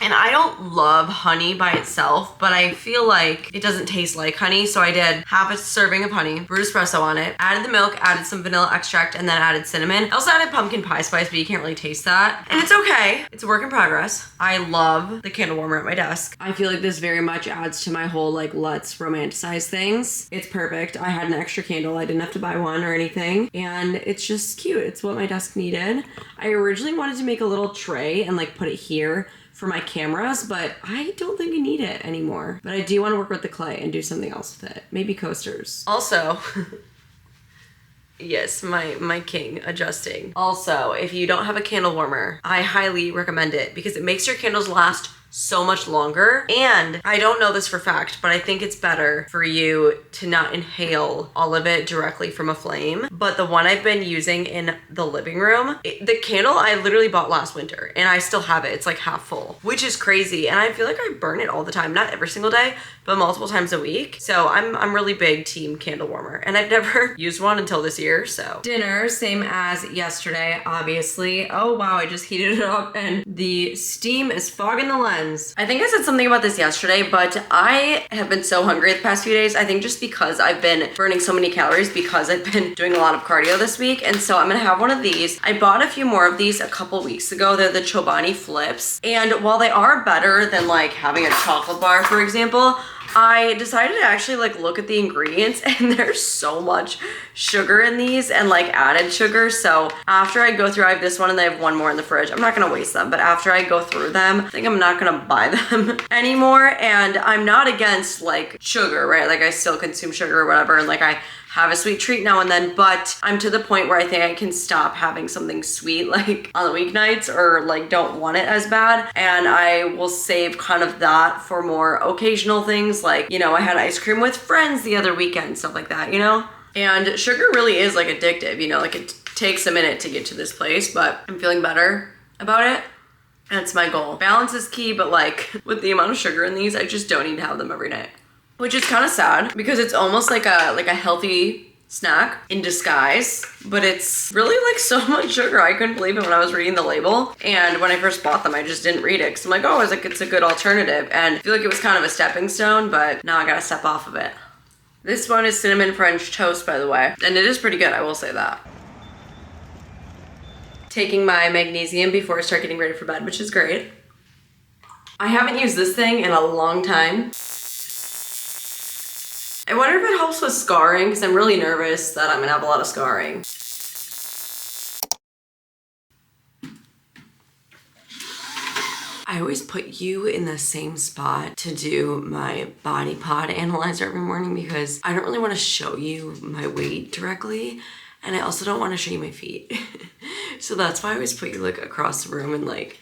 And I don't love honey by itself, but I feel like it doesn't taste like honey. So I did half a serving of honey, brewed espresso on it, added the milk, added some vanilla extract, and then added cinnamon. I also added pumpkin pie spice, but you can't really taste that. And it's okay. It's a work in progress. I love the candle warmer at my desk. I feel like this very much adds to my whole like, let's romanticize things. It's perfect. I had an extra candle. I didn't have to buy one or anything. And it's just cute. It's what my desk needed. I originally wanted to make a little tray and like put it here for my cameras, but I don't think I need it anymore. But I do want to work with the clay and do something else with it. Maybe coasters. Also, yes, my king adjusting. Also, if you don't have a candle warmer, I highly recommend it because it makes your candles last so much longer. And I don't know this for fact, but I think it's better for you to not inhale all of it directly from a flame. But the one I've been using in the living room, the candle I literally bought last winter and I still have it. It's like half full, which is crazy. And I feel like I burn it all the time, not every single day, but multiple times a week. So I'm really big team candle warmer and I've never used one until this year, so. Dinner, same as yesterday, obviously. Oh wow, I just heated it up and the steam is fogging the lens. I think I said something about this yesterday, but I have been so hungry the past few days. I think just because I've been burning so many calories because I've been doing a lot of cardio this week. And so I'm gonna have one of these. I bought a few more of these a couple weeks ago. They're the Chobani Flips. And while they are better than like having a chocolate bar, for example, I decided to actually like look at the ingredients and there's so much sugar in these and like added sugar. So after I go through, I have this one and I have one more in the fridge. I'm not gonna waste them, but after I go through them, I think I'm not gonna buy them anymore. And I'm not against like sugar, right? Like I still consume sugar or whatever. And like I have a sweet treat now and then, but I'm to the point where I think I can stop having something sweet like on the weeknights, or like don't want it as bad, and I will save kind of that for more occasional things, like, you know, I had ice cream with friends the other weekend, stuff like that, you know? And sugar really is like addictive, you know, like it takes a minute to get to this place, but I'm feeling better about it. That's my goal. Balance is key, but like with the amount of sugar in these, I just don't need to have them every night. Which is kind of sad because it's almost like a healthy snack in disguise, but it's really like so much sugar. I couldn't believe it when I was reading the label. And when I first bought them, I just didn't read it because I'm like, oh, it's a good alternative. And I feel like it was kind of a stepping stone, but now I gotta step off of it. This one is cinnamon French toast, by the way, and it is pretty good, I will say that. Taking my magnesium before I start getting ready for bed, which is great. I haven't used this thing in a long time. I wonder if it helps with scarring, because I'm really nervous that I'm gonna have a lot of scarring. I always put you in the same spot to do my body pod analyzer every morning because I don't really want to show you my weight directly, and I also don't want to show you my feet. So that's why I always put you like across the room in like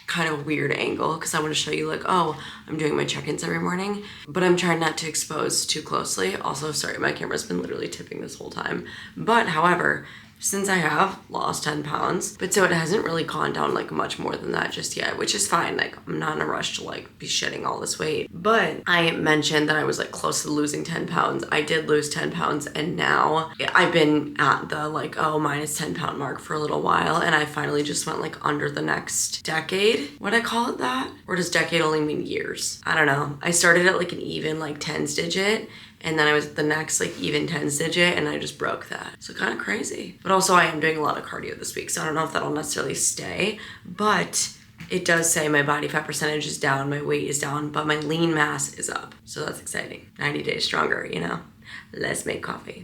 kind of a weird angle, because I want to show you like, oh, I'm doing my check-ins every morning, but I'm trying not to expose too closely. Also, sorry, my camera's been literally tipping this whole time. But however, since I have lost 10 pounds, but so it hasn't really gone down like much more than that just yet, which is fine. Like, I'm not in a rush to like be shedding all this weight. But I mentioned that I was like close to losing 10 pounds. I did lose 10 pounds, and now I've been at the like, oh, minus 10 pound mark for a little while, and I finally just went like under the next decade. Would I call it that? Or does decade only mean years? I don't know. I started at like an even like tens digit, and then I was at the next like even tens digit, and I just broke that. So kind of crazy. But also I am doing a lot of cardio this week, so I don't know if that'll necessarily stay, but it does say my body fat percentage is down, my weight is down, but my lean mass is up. So that's exciting. 90 days stronger, you know? Let's make coffee.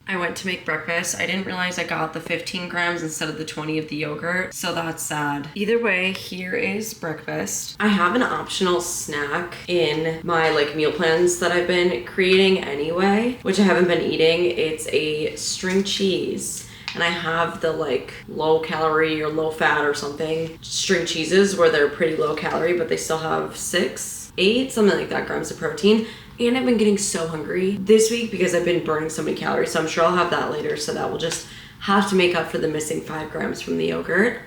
I went to make breakfast. I didn't realize I got the 15 grams instead of the 20 of the yogurt, so that's sad. Either way, here is breakfast. I have an optional snack in my like meal plans that I've been creating anyway, which I haven't been eating. It's a string cheese. And I have the like low calorie or low fat or something string cheeses where they're pretty low calorie, but they still have 6, 8, something like that grams of protein. And I've been getting so hungry this week because I've been burning so many calories, so I'm sure I'll have that later, so that will just have to make up for the missing 5 grams from the yogurt.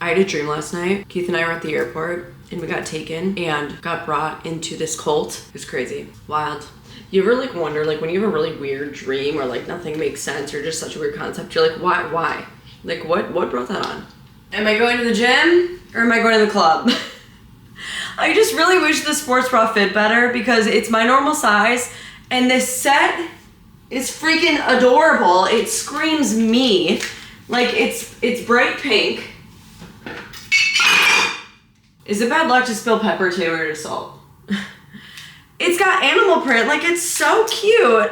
I had a dream last night. Keith and I were at the airport and we got taken and got brought into this cult. It was crazy. Wild. You ever like wonder, like when you have a really weird dream or like nothing makes sense or just such a weird concept, you're like, why? Like what brought that on? Am I going to the gym or am I going to the club? I just really wish the sports bra fit better because it's my normal size and this set is freaking adorable. It screams me. Like it's bright pink. Is it bad luck to spill pepper too or just salt? It's got animal print, like it's so cute.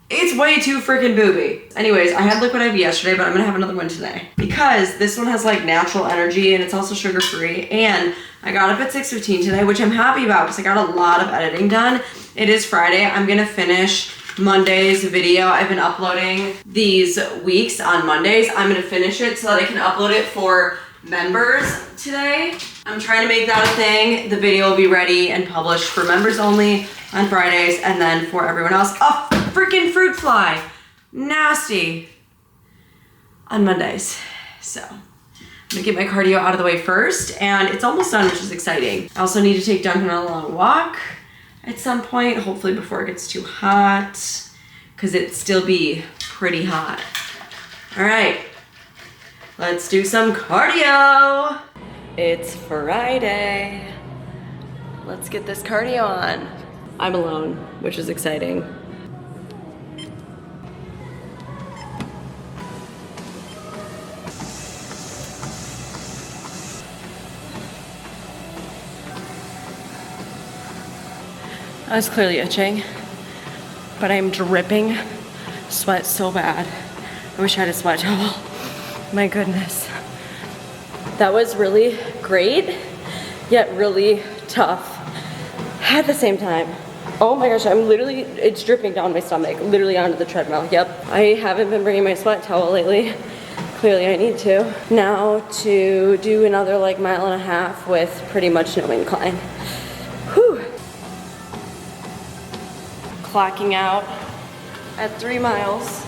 It's way too freaking booby. Anyways, I had Liquid IV yesterday, but I'm gonna have another one today because this one has like natural energy and it's also sugar free. And I got up at 6:15 today, which I'm happy about because I got a lot of editing done. It is Friday. I'm gonna finish Monday's video. I've been uploading these weeks on Mondays. I'm gonna finish it so that I can upload it for members today. I'm trying to make that a thing. The video will be ready and published for members only on Fridays, and then for everyone else, a freaking fruit fly, nasty, on Mondays. So I'm gonna get my cardio out of the way first, and it's almost done, which is exciting. I also need to take Duncan on a long walk at some point, hopefully before it gets too hot, because it'd still be pretty hot. All right, let's do some cardio. It's Friday. Let's get this cardio on. I'm alone, which is exciting. I was clearly itching. but I'm dripping sweat so bad. I wish I had a sweat towel. My goodness. That was really great, yet really tough at the same time. Oh my gosh, it's dripping down my stomach, literally onto the treadmill. Yep, I haven't been bringing my sweat towel lately. Clearly I need to. Now to do another like 1.5 miles with pretty much no incline. Whew. Clocking out at 3 miles.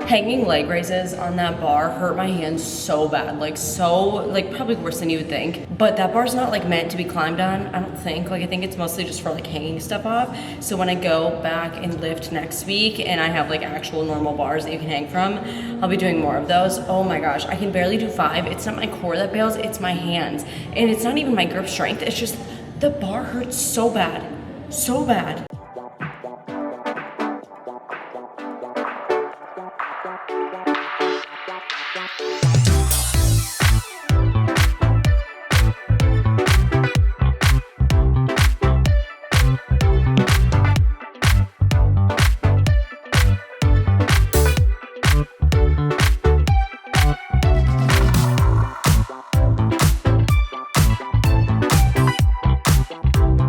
Hanging leg raises on that bar hurt my hands so bad, like probably worse than you would think. But that bar's not like meant to be climbed on, I don't think. Like I think it's mostly just for like hanging stuff off. So when I go back and lift next week and I have like actual normal bars that you can hang from, I'll be doing more of those. Oh my gosh, I can barely do 5. It's not my core that bails, it's my hands. And it's not even my grip strength, it's just the bar hurts so bad, so bad.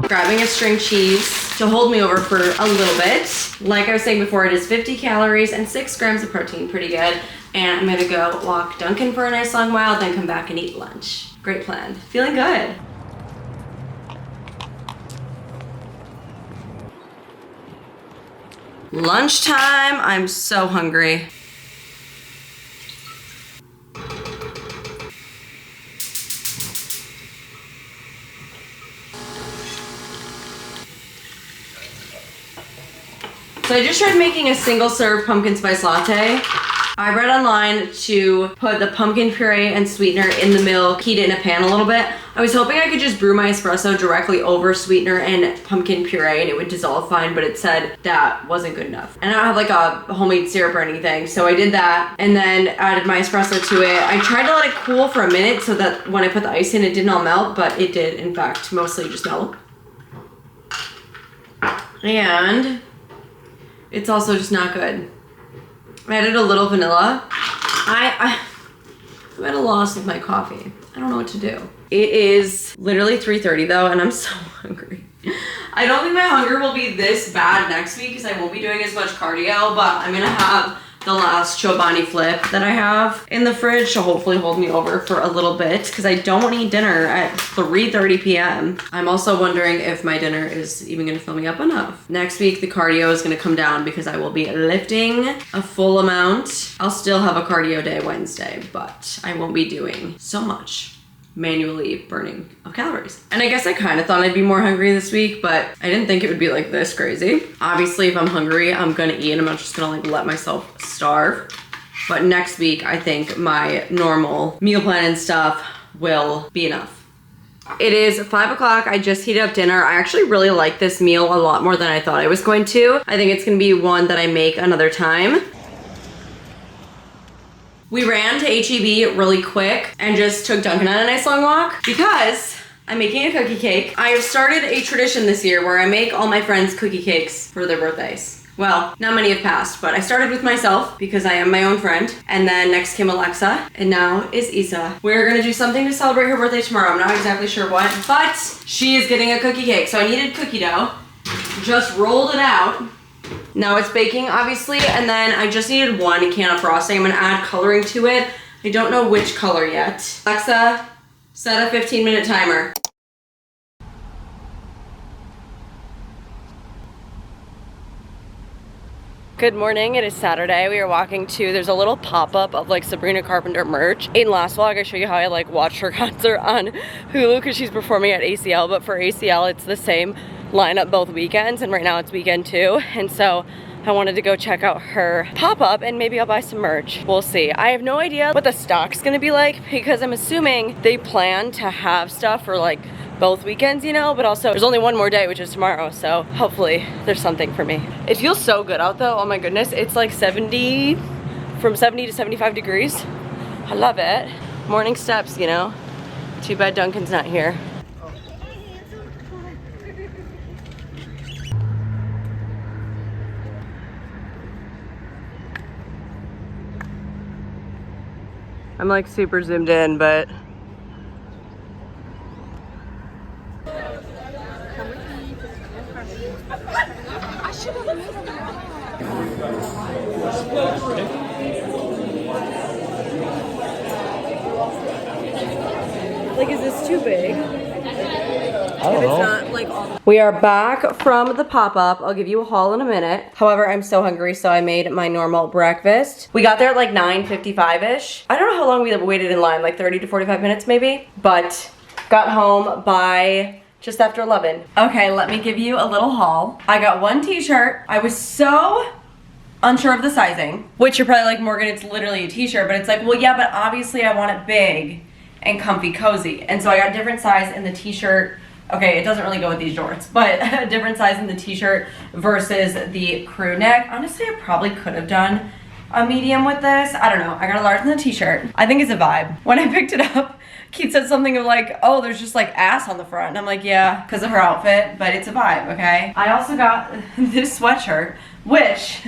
Grabbing a string cheese to hold me over for a little bit. Like I was saying before, it is 50 calories and 6 grams of protein, pretty good. And I'm gonna go walk Duncan for a nice long while, then come back and eat lunch. Great plan. Feeling good. Lunchtime, I'm so hungry. So I just tried making a single serve pumpkin spice latte. I read online to put the pumpkin puree and sweetener in the milk, heat it in a pan a little bit. I was hoping I could just brew my espresso directly over sweetener and pumpkin puree and it would dissolve fine, but it said that wasn't good enough. And I don't have like a homemade syrup or anything, so I did that and then added my espresso to it. I tried to let it cool for a minute so that when I put the ice in, it didn't all melt, but it did in fact mostly just melt. And it's also just not good. I added a little vanilla. I'm at a loss with my coffee. I don't know what to do. It is literally 3:30 though, and I'm so hungry. I don't think my hunger will be this bad next week because I won't be doing as much cardio, but I'm gonna have the last Chobani flip that I have in the fridge to hopefully hold me over for a little bit because I don't want to eat dinner at 3:30 p.m. I'm also wondering if my dinner is even going to fill me up enough. Next week, the cardio is going to come down because I will be lifting a full amount. I'll still have a cardio day Wednesday, but I won't be doing so much manually burning of calories. And I guess I kind of thought I'd be more hungry this week, but I didn't think it would be like this crazy. Obviously, if I'm hungry, I'm gonna eat. I'm not just gonna like let myself starve. But next week, I think my normal meal plan and stuff will be enough. It is 5 o'clock. I just heated up dinner. I actually really like this meal a lot more than I thought I was going to. I think it's gonna be one that I make another time. We ran to HEB really quick and just took Duncan on a nice long walk because I'm making a cookie cake. I have started a tradition this year where I make all my friends cookie cakes for their birthdays. Well, not many have passed, but I started with myself because I am my own friend. And then next came Alexa, and now is Isa. We're gonna do something to celebrate her birthday tomorrow. I'm not exactly sure what, but she is getting a cookie cake. So I needed cookie dough, just rolled it out. Now it's baking, obviously, and then I just needed 1 can of frosting. I'm gonna add coloring to it. I don't know which color yet. Alexa, set a 15-minute timer. Good morning, it is Saturday. We are walking to, there's a little pop-up of like Sabrina Carpenter merch. In last vlog, I show you how I like watched her concert on Hulu because she's performing at ACL, but for ACL, it's the same lineup both weekends, and right now it's weekend 2, and so I wanted to go check out her pop-up and maybe I'll buy some merch. We'll see. I have no idea what the stock's gonna be like because I'm assuming they plan to have stuff for like both weekends, you know, but also there's only one more day, which is tomorrow, so hopefully there's something for me. It feels so good out though. Oh my goodness, it's like from 70 to 75 degrees. I love it. Morning steps, you know, Too bad Duncan's not here. I'm like super zoomed in, but like, is this too big? I don't know. Not, like, we are back from the pop-up. I'll give you a haul in a minute. However, I'm so hungry, so I made my normal breakfast. We got there at like 9:55-ish. I don't know how long we waited in line, like 30 to 45 minutes maybe, but got home by just after 11. Okay, let me give you a little haul. I got one t-shirt. I was so unsure of the sizing, which you're probably like, Morgan, it's literally a t-shirt, but it's like, well, yeah, but obviously I want it big and comfy cozy. And so I got a different size in the t-shirt. Okay, it doesn't really go with these shorts, but a different size in the t-shirt versus the crew neck. Honestly, I probably could have done a medium with this. I don't know. I got a large in the t-shirt. I think it's a vibe. When I picked it up, Keith said something of like, oh, there's just like ass on the front. And I'm like, yeah, because of her outfit, but it's a vibe, okay? I also got this sweatshirt, which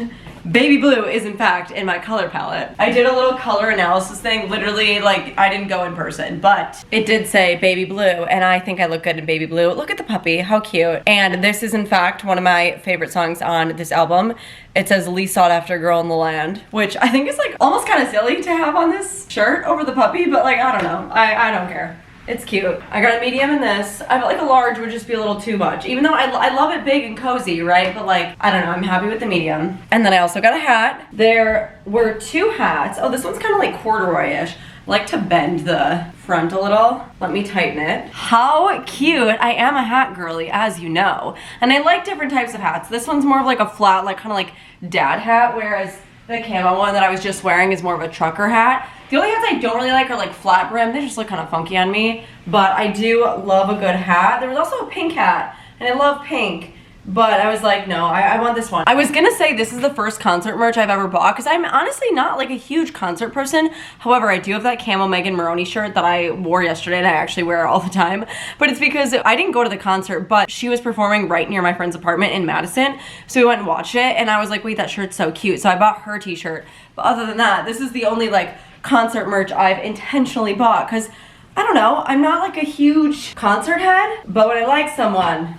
baby blue is in fact in my color palette. I did a little color analysis thing, literally like I didn't go in person, but it did say baby blue and I think I look good in baby blue. Look at the puppy, how cute. And this is in fact one of my favorite songs on this album. It says least sought after girl in the land, which I think is like almost kind of silly to have on this shirt over the puppy, but like, I don't know, I don't care. It's cute. I got a medium in this. I felt like a large would just be a little too much. Even though I love it big and cozy, right? But like, I don't know, I'm happy with the medium. And then I also got a hat. There were two hats. Oh, this one's kind of like corduroy-ish. I like to bend the front a little. Let me tighten it. How cute. I am a hat girly, as you know. And I like different types of hats. This one's more of like a flat, like kind of like dad hat, whereas the camo one that I was just wearing is more of a trucker hat. The only hats I don't really like are like flat brim. They just look kind of funky on me. But I do love a good hat. There was also a pink hat, and I love pink. But I was like, no, I want this one. I was gonna say this is the first concert merch I've ever bought because I'm honestly not like a huge concert person. However, I do have that camo Megan Maroney shirt that I wore yesterday and I actually wear it all the time. But it's because I didn't go to the concert, but she was performing right near my friend's apartment in Madison. So we went and watched it and I was like, wait, that shirt's so cute. So I bought her t-shirt. But other than that, this is the only like concert merch I've intentionally bought because I don't know, I'm not like a huge concert head, but when I like someone,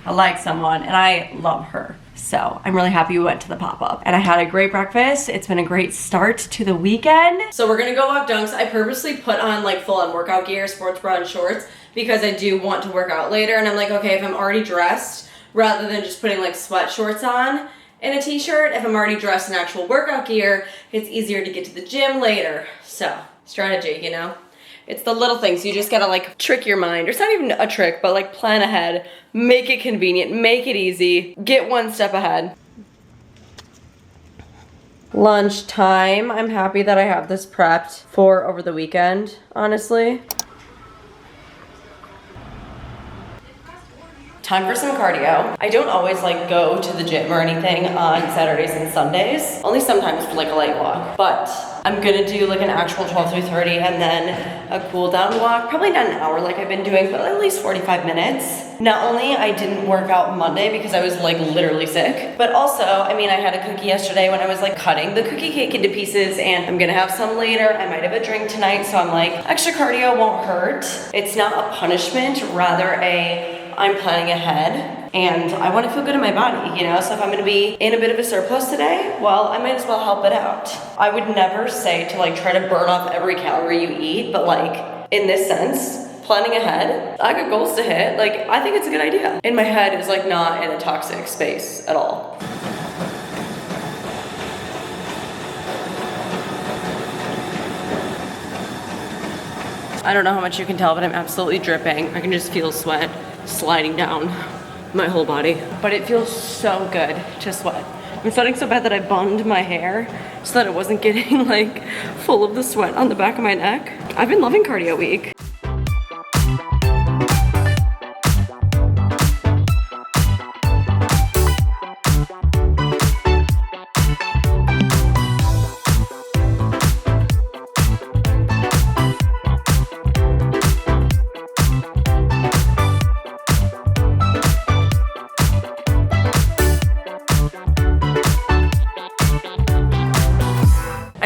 and I love her. So I'm really happy we went to the pop-up and I had a great breakfast. It's been a great start to the weekend. So we're gonna go walk Dunks. I purposely put on like full-on workout gear, sports bra and shorts because I do want to work out later. And I'm like, okay, if I'm already dressed, rather than just putting like sweat shorts on and a t-shirt, if I'm already dressed in actual workout gear, it's easier to get to the gym later. So, strategy, you know? It's the little things. You just gotta like trick your mind. Or it's not even a trick, but like plan ahead. Make it convenient, make it easy. Get one step ahead. Lunchtime. I'm happy that I have this prepped for over the weekend, honestly. Time for some cardio. I don't always like go to the gym or anything on Saturdays and Sundays. Only sometimes for like a light walk. But I'm gonna do like an actual 12 through 30 and then a cool down walk. Probably not an hour like I've been doing, but at least 45 minutes. Not only I didn't work out Monday because I was like literally sick, but also, I mean, I had a cookie yesterday when I was like cutting the cookie cake into pieces and I'm gonna have some later. I might have a drink tonight, so I'm like, extra cardio won't hurt. It's not a punishment, rather I'm planning ahead and I want to feel good in my body, you know? So if I'm gonna be in a bit of a surplus today, well, I might as well help it out. I would never say to like try to burn off every calorie you eat, but like in this sense, planning ahead, I got goals to hit. Like, I think it's a good idea. In my head is like not in a toxic space at all. I don't know how much you can tell, but I'm absolutely dripping. I can just feel sweat sliding down my whole body. But it feels so good to sweat. I'm sweating so bad that I bunged my hair so that it wasn't getting like full of the sweat on the back of my neck. I've been loving cardio week.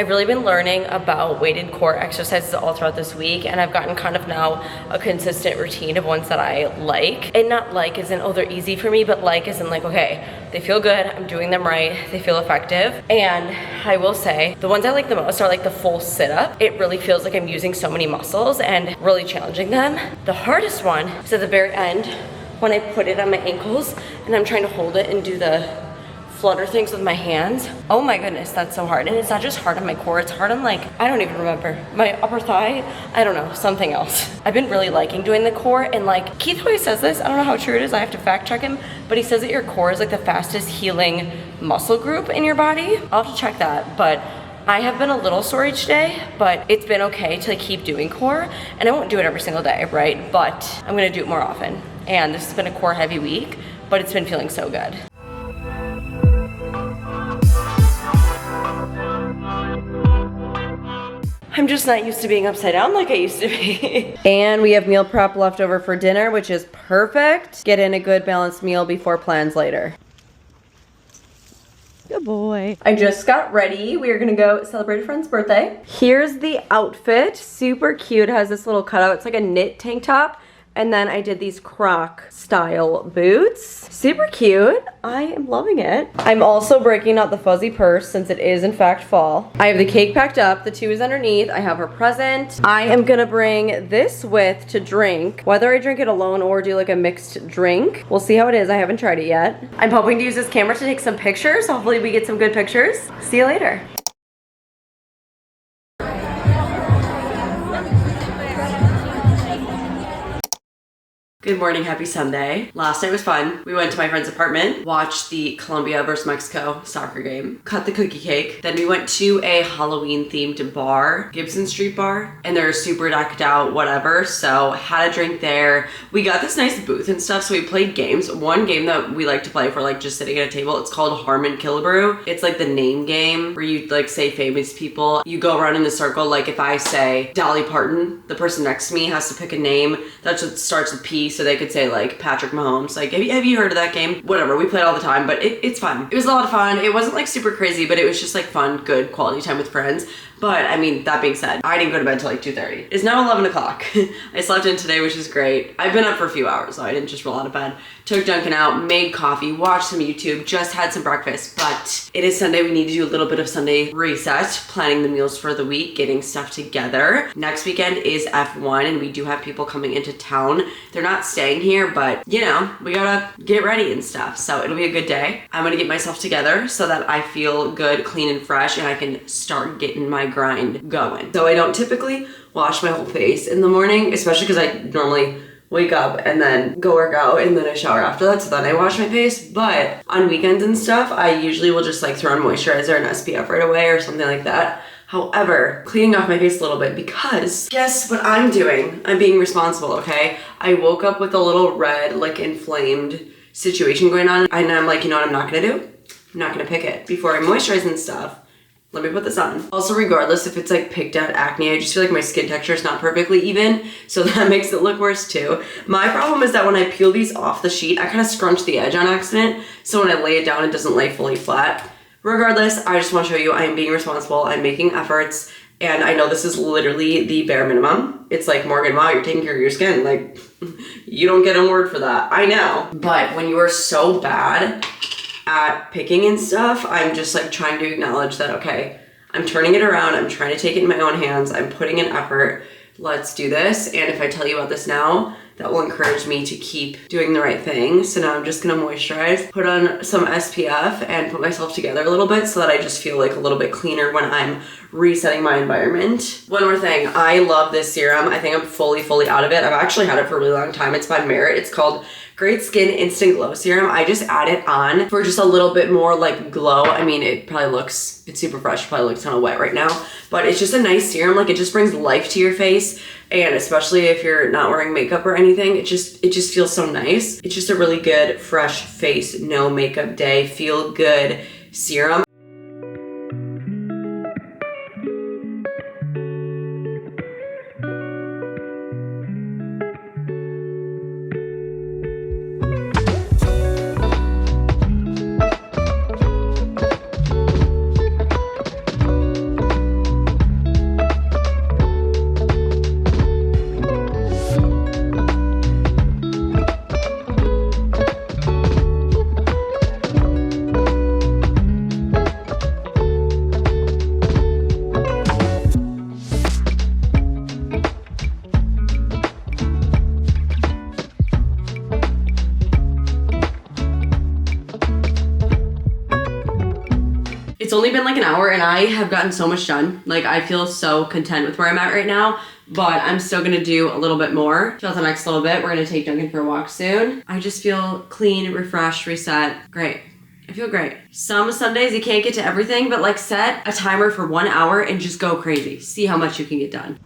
I've really been learning about weighted core exercises all throughout this week, and I've gotten kind of now a consistent routine of ones that I like. And not like as in, oh, they're easy for me, but like as in like, okay, they feel good, I'm doing them right, they feel effective. And I will say, the ones I like the most are like the full sit-up. It really feels like I'm using so many muscles and really challenging them. The hardest one is at the very end when I put it on my ankles and I'm trying to hold it and do the flutter things with my hands. Oh my goodness, that's so hard. And it's not just hard on my core, it's hard on like, I don't even remember, my upper thigh, I don't know, something else. I've been really liking doing the core, and like Keith always says this, I don't know how true it is, I have to fact check him, but he says that your core is like the fastest healing muscle group in your body. I'll have to check that, but I have been a little sore each day, but it's been okay to keep doing core, and I won't do it every single day, right? But I'm gonna do it more often. And this has been a core heavy week, but it's been feeling so good. I'm just not used to being upside down like I used to be. And we have meal prep left over for dinner, which is perfect. Get in a good balanced meal before plans later. Good boy. I just got ready. We are gonna go celebrate a friend's birthday. Here's the outfit. Super cute. It has this little cutout. It's like a knit tank top. And then I did these Croc style boots. Super cute. I am loving it. I'm also breaking out the fuzzy purse since it is in fact fall. I have the cake packed up. The 2 is underneath. I have her present. I am gonna bring this with to drink. Whether I drink it alone or do like a mixed drink. We'll see how it is. I haven't tried it yet. I'm hoping to use this camera to take some pictures. Hopefully we get some good pictures. See you later. Good morning, happy Sunday. Last night was fun. We went to my friend's apartment, watched the Colombia versus Mexico soccer game, cut the cookie cake. Then we went to a Halloween themed bar, Gibson Street Bar, and they're super decked out, whatever. So had a drink there. We got this nice booth and stuff, so we played games. One game that we like to play for like just sitting at a table, it's called Harmon Killebrew. It's like the name game where you like say famous people. You go around in the circle, like if I say Dolly Parton, the person next to me has to pick a name that starts with P, so they could say like Patrick Mahomes. Like, have you heard of that game? Whatever, we play it all the time, but it's fun. It was a lot of fun. It wasn't like super crazy, but it was just like fun, good quality time with friends. But I mean, that being said, I didn't go to bed till like 2:30. It's now 11 o'clock. I slept in today, which is great. I've been up for a few hours, so I didn't just roll out of bed. Took Duncan out, made coffee, watched some YouTube, just had some breakfast. But it is Sunday. We need to do a little bit of Sunday reset, planning the meals for the week, getting stuff together. Next weekend is F1, and we do have people coming into town. They're not staying here, but you know, we gotta get ready and stuff. So it'll be a good day. I'm gonna get myself together so that I feel good, clean, and fresh, and I can start getting my grind going. So I don't typically wash my whole face in the morning, especially because I normally wake up and then go work out and then I shower after that, so then I wash my face. But on weekends and stuff, I usually will just like throw on moisturizer and SPF right away or something like that. However, cleaning off my face a little bit, because guess what I'm doing? I'm being responsible, okay? I woke up with a little red, like inflamed situation going on, and I'm like, you know what I'm not gonna do? I'm not gonna pick it. Before I moisturize and stuff, let me put this on. Also, regardless if it's like picked out acne, I just feel like my skin texture is not perfectly even, so that makes it look worse too. My problem is that when I peel these off the sheet, I kind of scrunch the edge on accident, so when I lay it down, it doesn't lay fully flat. Regardless, I just want to show you I am being responsible, I'm making efforts, and I know this is literally the bare minimum. It's like, Morgan, wow, you're taking care of your skin. Like, you don't get an award for that. I know. But when you are so bad at picking and stuff, I'm just like trying to acknowledge that, okay, I'm turning it around, I'm trying to take it in my own hands, I'm putting in effort, let's do this. And if I tell you about this now, that will encourage me to keep doing the right thing. So now I'm just gonna moisturize, put on some SPF, and put myself together a little bit so that I just feel like a little bit cleaner when I'm resetting my environment. One more thing, I love this serum. I think I'm fully out of it. I've actually had it for a really long time. It's by Merit. It's called Great Skin Instant Glow Serum. I just add it on for just a little bit more like glow. I mean, it probably looks, it's super fresh, probably looks kind of wet right now, but it's just a nice serum. Like, it just brings life to your face. And especially if you're not wearing makeup or anything, it just feels so nice. It's just a really good, fresh face, no makeup day, feel good serum. only been like an hour and I have gotten so much done. Like I feel so content with where I'm at right now, but I'm still gonna do a little bit more throughout the next little bit. We're gonna take Duncan for a walk soon. I just feel clean, refreshed, reset. Great. I feel great. Some Sundays you can't get to everything, but like set a timer for 1 hour and just go crazy. See how much you can get done.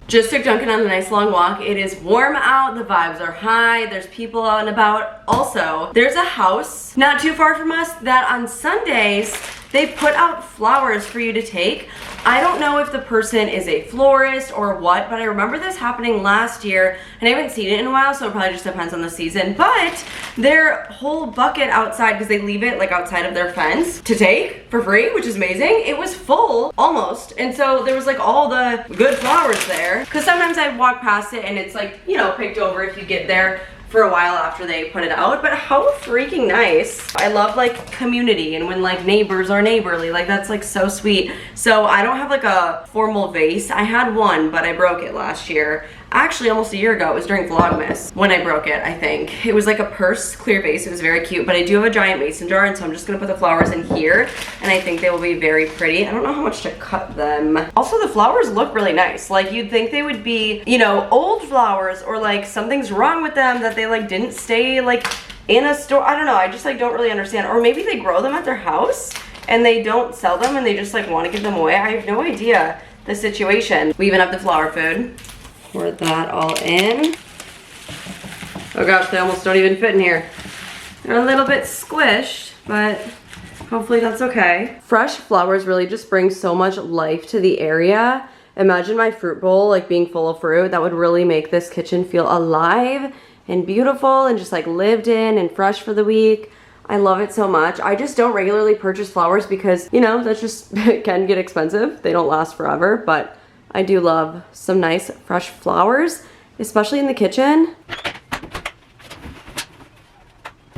Just took Duncan on a nice long walk. It is warm out, the vibes are high, there's people out and about. Also, there's a house not too far from us that on Sundays, they put out flowers for you to take. I don't know if the person is a florist or what, but I remember this happening last year and I haven't seen it in a while, so it probably just depends on the season. But their whole bucket outside, because they leave it like outside of their fence to take for free, which is amazing. It was full almost. And so there was like all the good flowers there. Because sometimes I walk past it and it's like, you know, picked over if you get there for a while after they put it out, but how freaking nice. I love like community and when like neighbors are neighborly, like that's like so sweet. So I don't have like a formal vase. I had one, but I broke it last year. Actually, almost a year ago, it was during Vlogmas when I broke it, I think. It was like a purse clear vase, it was very cute, but I do have a giant mason jar, and so I'm just gonna put the flowers in here, and I think they will be very pretty. I don't know how much to cut them. Also, the flowers look really nice. Like, you'd think they would be, you know, old flowers, or like something's wrong with them, that they like didn't stay like in a store. I don't know, I just like don't really understand. Or maybe they grow them at their house, and they don't sell them, and they just like wanna give them away. I have no idea the situation. We even have the flower food. Pour that all in. Oh gosh, they almost don't even fit in here. They're a little bit squished, but hopefully that's okay. Fresh flowers really just bring so much life to the area. Imagine my fruit bowl like being full of fruit. That would really make this kitchen feel alive and beautiful and just like lived in and fresh for the week. I love it so much. I just don't regularly purchase flowers because, you know, that's just it can get expensive. They don't last forever, but I do love some nice fresh flowers, especially in the kitchen.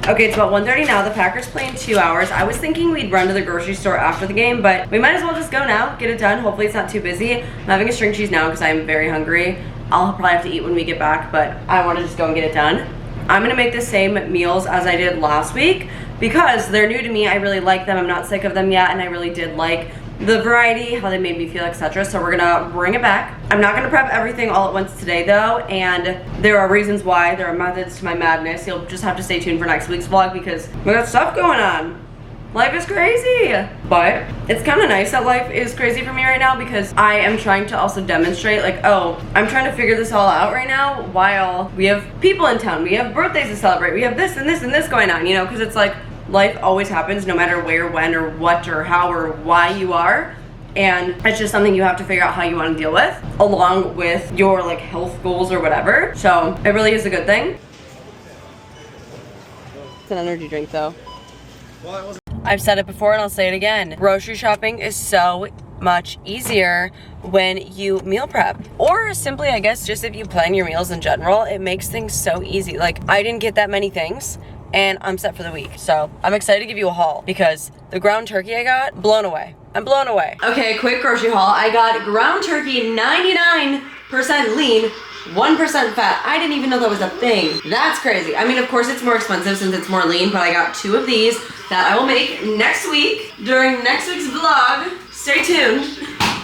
Okay, it's about 1:30 now. The Packers play in 2 hours. I was thinking we'd run to the grocery store after the game, but we might as well just go now, get it done. Hopefully it's not too busy. I'm having a string cheese now because I'm very hungry. I'll probably have to eat when we get back, but I want to just go and get it done. I'm gonna make the same meals as I did last week because they're new to me. I really like them. I'm not sick of them yet, and I really did like the variety, how they made me feel, etc. So we're gonna bring it back. I'm not gonna prep everything all at once today though, and there are reasons why. There are methods to my madness. You'll just have to stay tuned for next week's vlog because we got stuff going on. Life is crazy. But it's kind of nice that life is crazy for me right now because I am trying to also demonstrate like, oh, I'm trying to figure this all out right now while we have people in town. We have birthdays to celebrate. We have this and this and this going on, you know, because it's like, life always happens no matter where, when, or what, or how, or why you are. And it's just something you have to figure out how you want to deal with, along with your like health goals or whatever. So it really is a good thing. It's an energy drink though. I've said it before and I'll say it again. Grocery shopping is so much easier when you meal prep. Or simply, I guess, just if you plan your meals in general, it makes things so easy. Like, I didn't get that many things, and I'm set for the week. So I'm excited to give you a haul because the ground turkey I got, blown away. I'm blown away. Okay, quick grocery haul. I got ground turkey, 99% lean, 1% fat. I didn't even know that was a thing. That's crazy. I mean, of course it's more expensive since it's more lean, but I got 2 of these that I will make next week during next week's vlog. Stay tuned.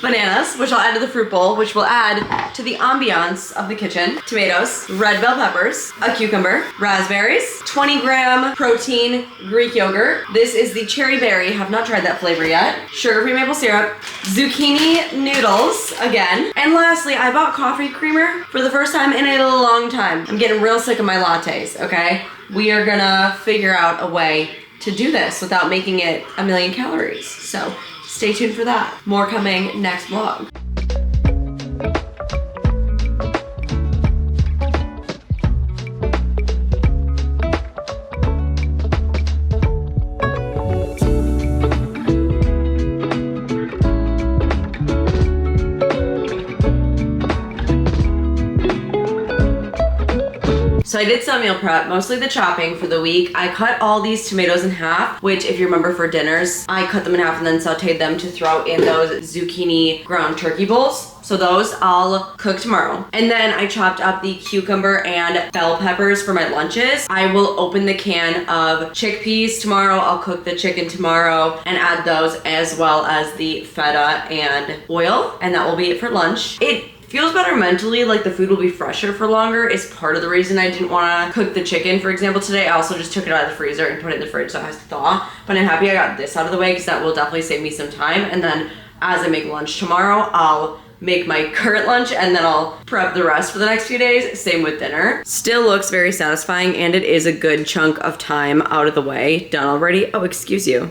Bananas, which I'll add to the fruit bowl, which will add to the ambiance of the kitchen. Tomatoes, red bell peppers, a cucumber, raspberries, 20-gram protein Greek yogurt. This is the cherry berry, have not tried that flavor yet. Sugar-free maple syrup, zucchini noodles, again. And lastly, I bought coffee creamer for the first time in a long time. I'm getting real sick of my lattes, okay? We are gonna figure out a way to do this without making it a million calories. So stay tuned for that. More coming next vlog. So I did some meal prep, mostly the chopping for the week. I cut all these tomatoes in half, which if you remember for dinners, I cut them in half and then sauteed them to throw in those zucchini ground turkey bowls. So those I'll cook tomorrow. And then I chopped up the cucumber and bell peppers for my lunches. I will open the can of chickpeas tomorrow. I'll cook the chicken tomorrow and add those as well as the feta and oil. And that will be it for lunch. It feels better mentally, like the food will be fresher for longer is part of the reason I didn't want to cook the chicken, for example, today. I also just took it out of the freezer and put it in the fridge so it has to thaw. But I'm happy I got this out of the way because that will definitely save me some time. And then as I make lunch tomorrow, I'll make my current lunch and then I'll prep the rest for the next few days. Same with dinner. Still looks very satisfying and it is a good chunk of time out of the way. Done already? Oh, excuse you.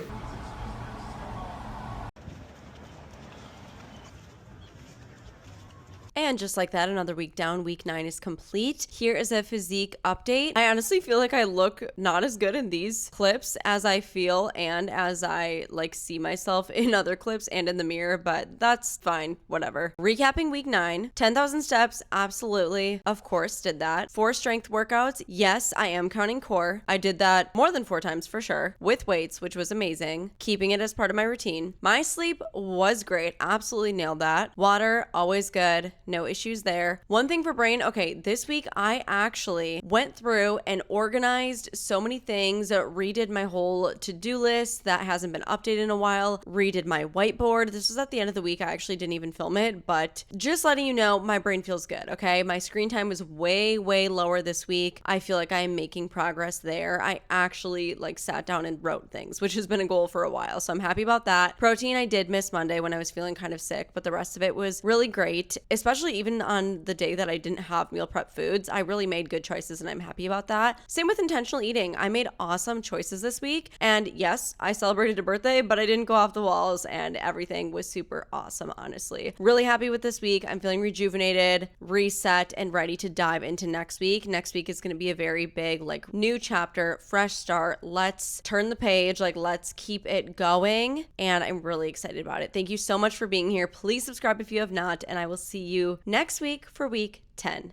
And just like that, another week down, week 9 is complete. Here is a physique update. I honestly feel like I look not as good in these clips as I feel and as I like see myself in other clips and in the mirror, but that's fine, whatever. Recapping week 9, 10,000 steps, absolutely, of course, did that. 4 strength workouts, yes, I am counting core. I did that more than 4 times for sure, with weights, which was amazing, keeping it as part of my routine. My sleep was great, absolutely nailed that. Water, always good. No issues there. One thing for brain, okay, this week I actually went through and organized so many things, redid my whole to-do list that hasn't been updated in a while, redid my whiteboard. This was at the end of the week. I actually didn't even film it, but just letting you know, my brain feels good, okay? My screen time was way, way lower this week. I feel like I am making progress there. I actually like sat down and wrote things, which has been a goal for a while, so I'm happy about that. Protein, I did miss Monday when I was feeling kind of sick, but the rest of it was really great, especially even on the day that I didn't have meal prep foods. I really made good choices and I'm happy about that. Same with intentional eating. I made awesome choices this week. And yes, I celebrated a birthday, but I didn't go off the walls and everything was super awesome, honestly. Really happy with this week. I'm feeling rejuvenated, reset, and ready to dive into next week. Next week is going to be a very big, like, new chapter, fresh start. Let's turn the page, like, let's keep it going. And I'm really excited about it. Thank you so much for being here. Please subscribe if you have not, and I will see you next week for week 10.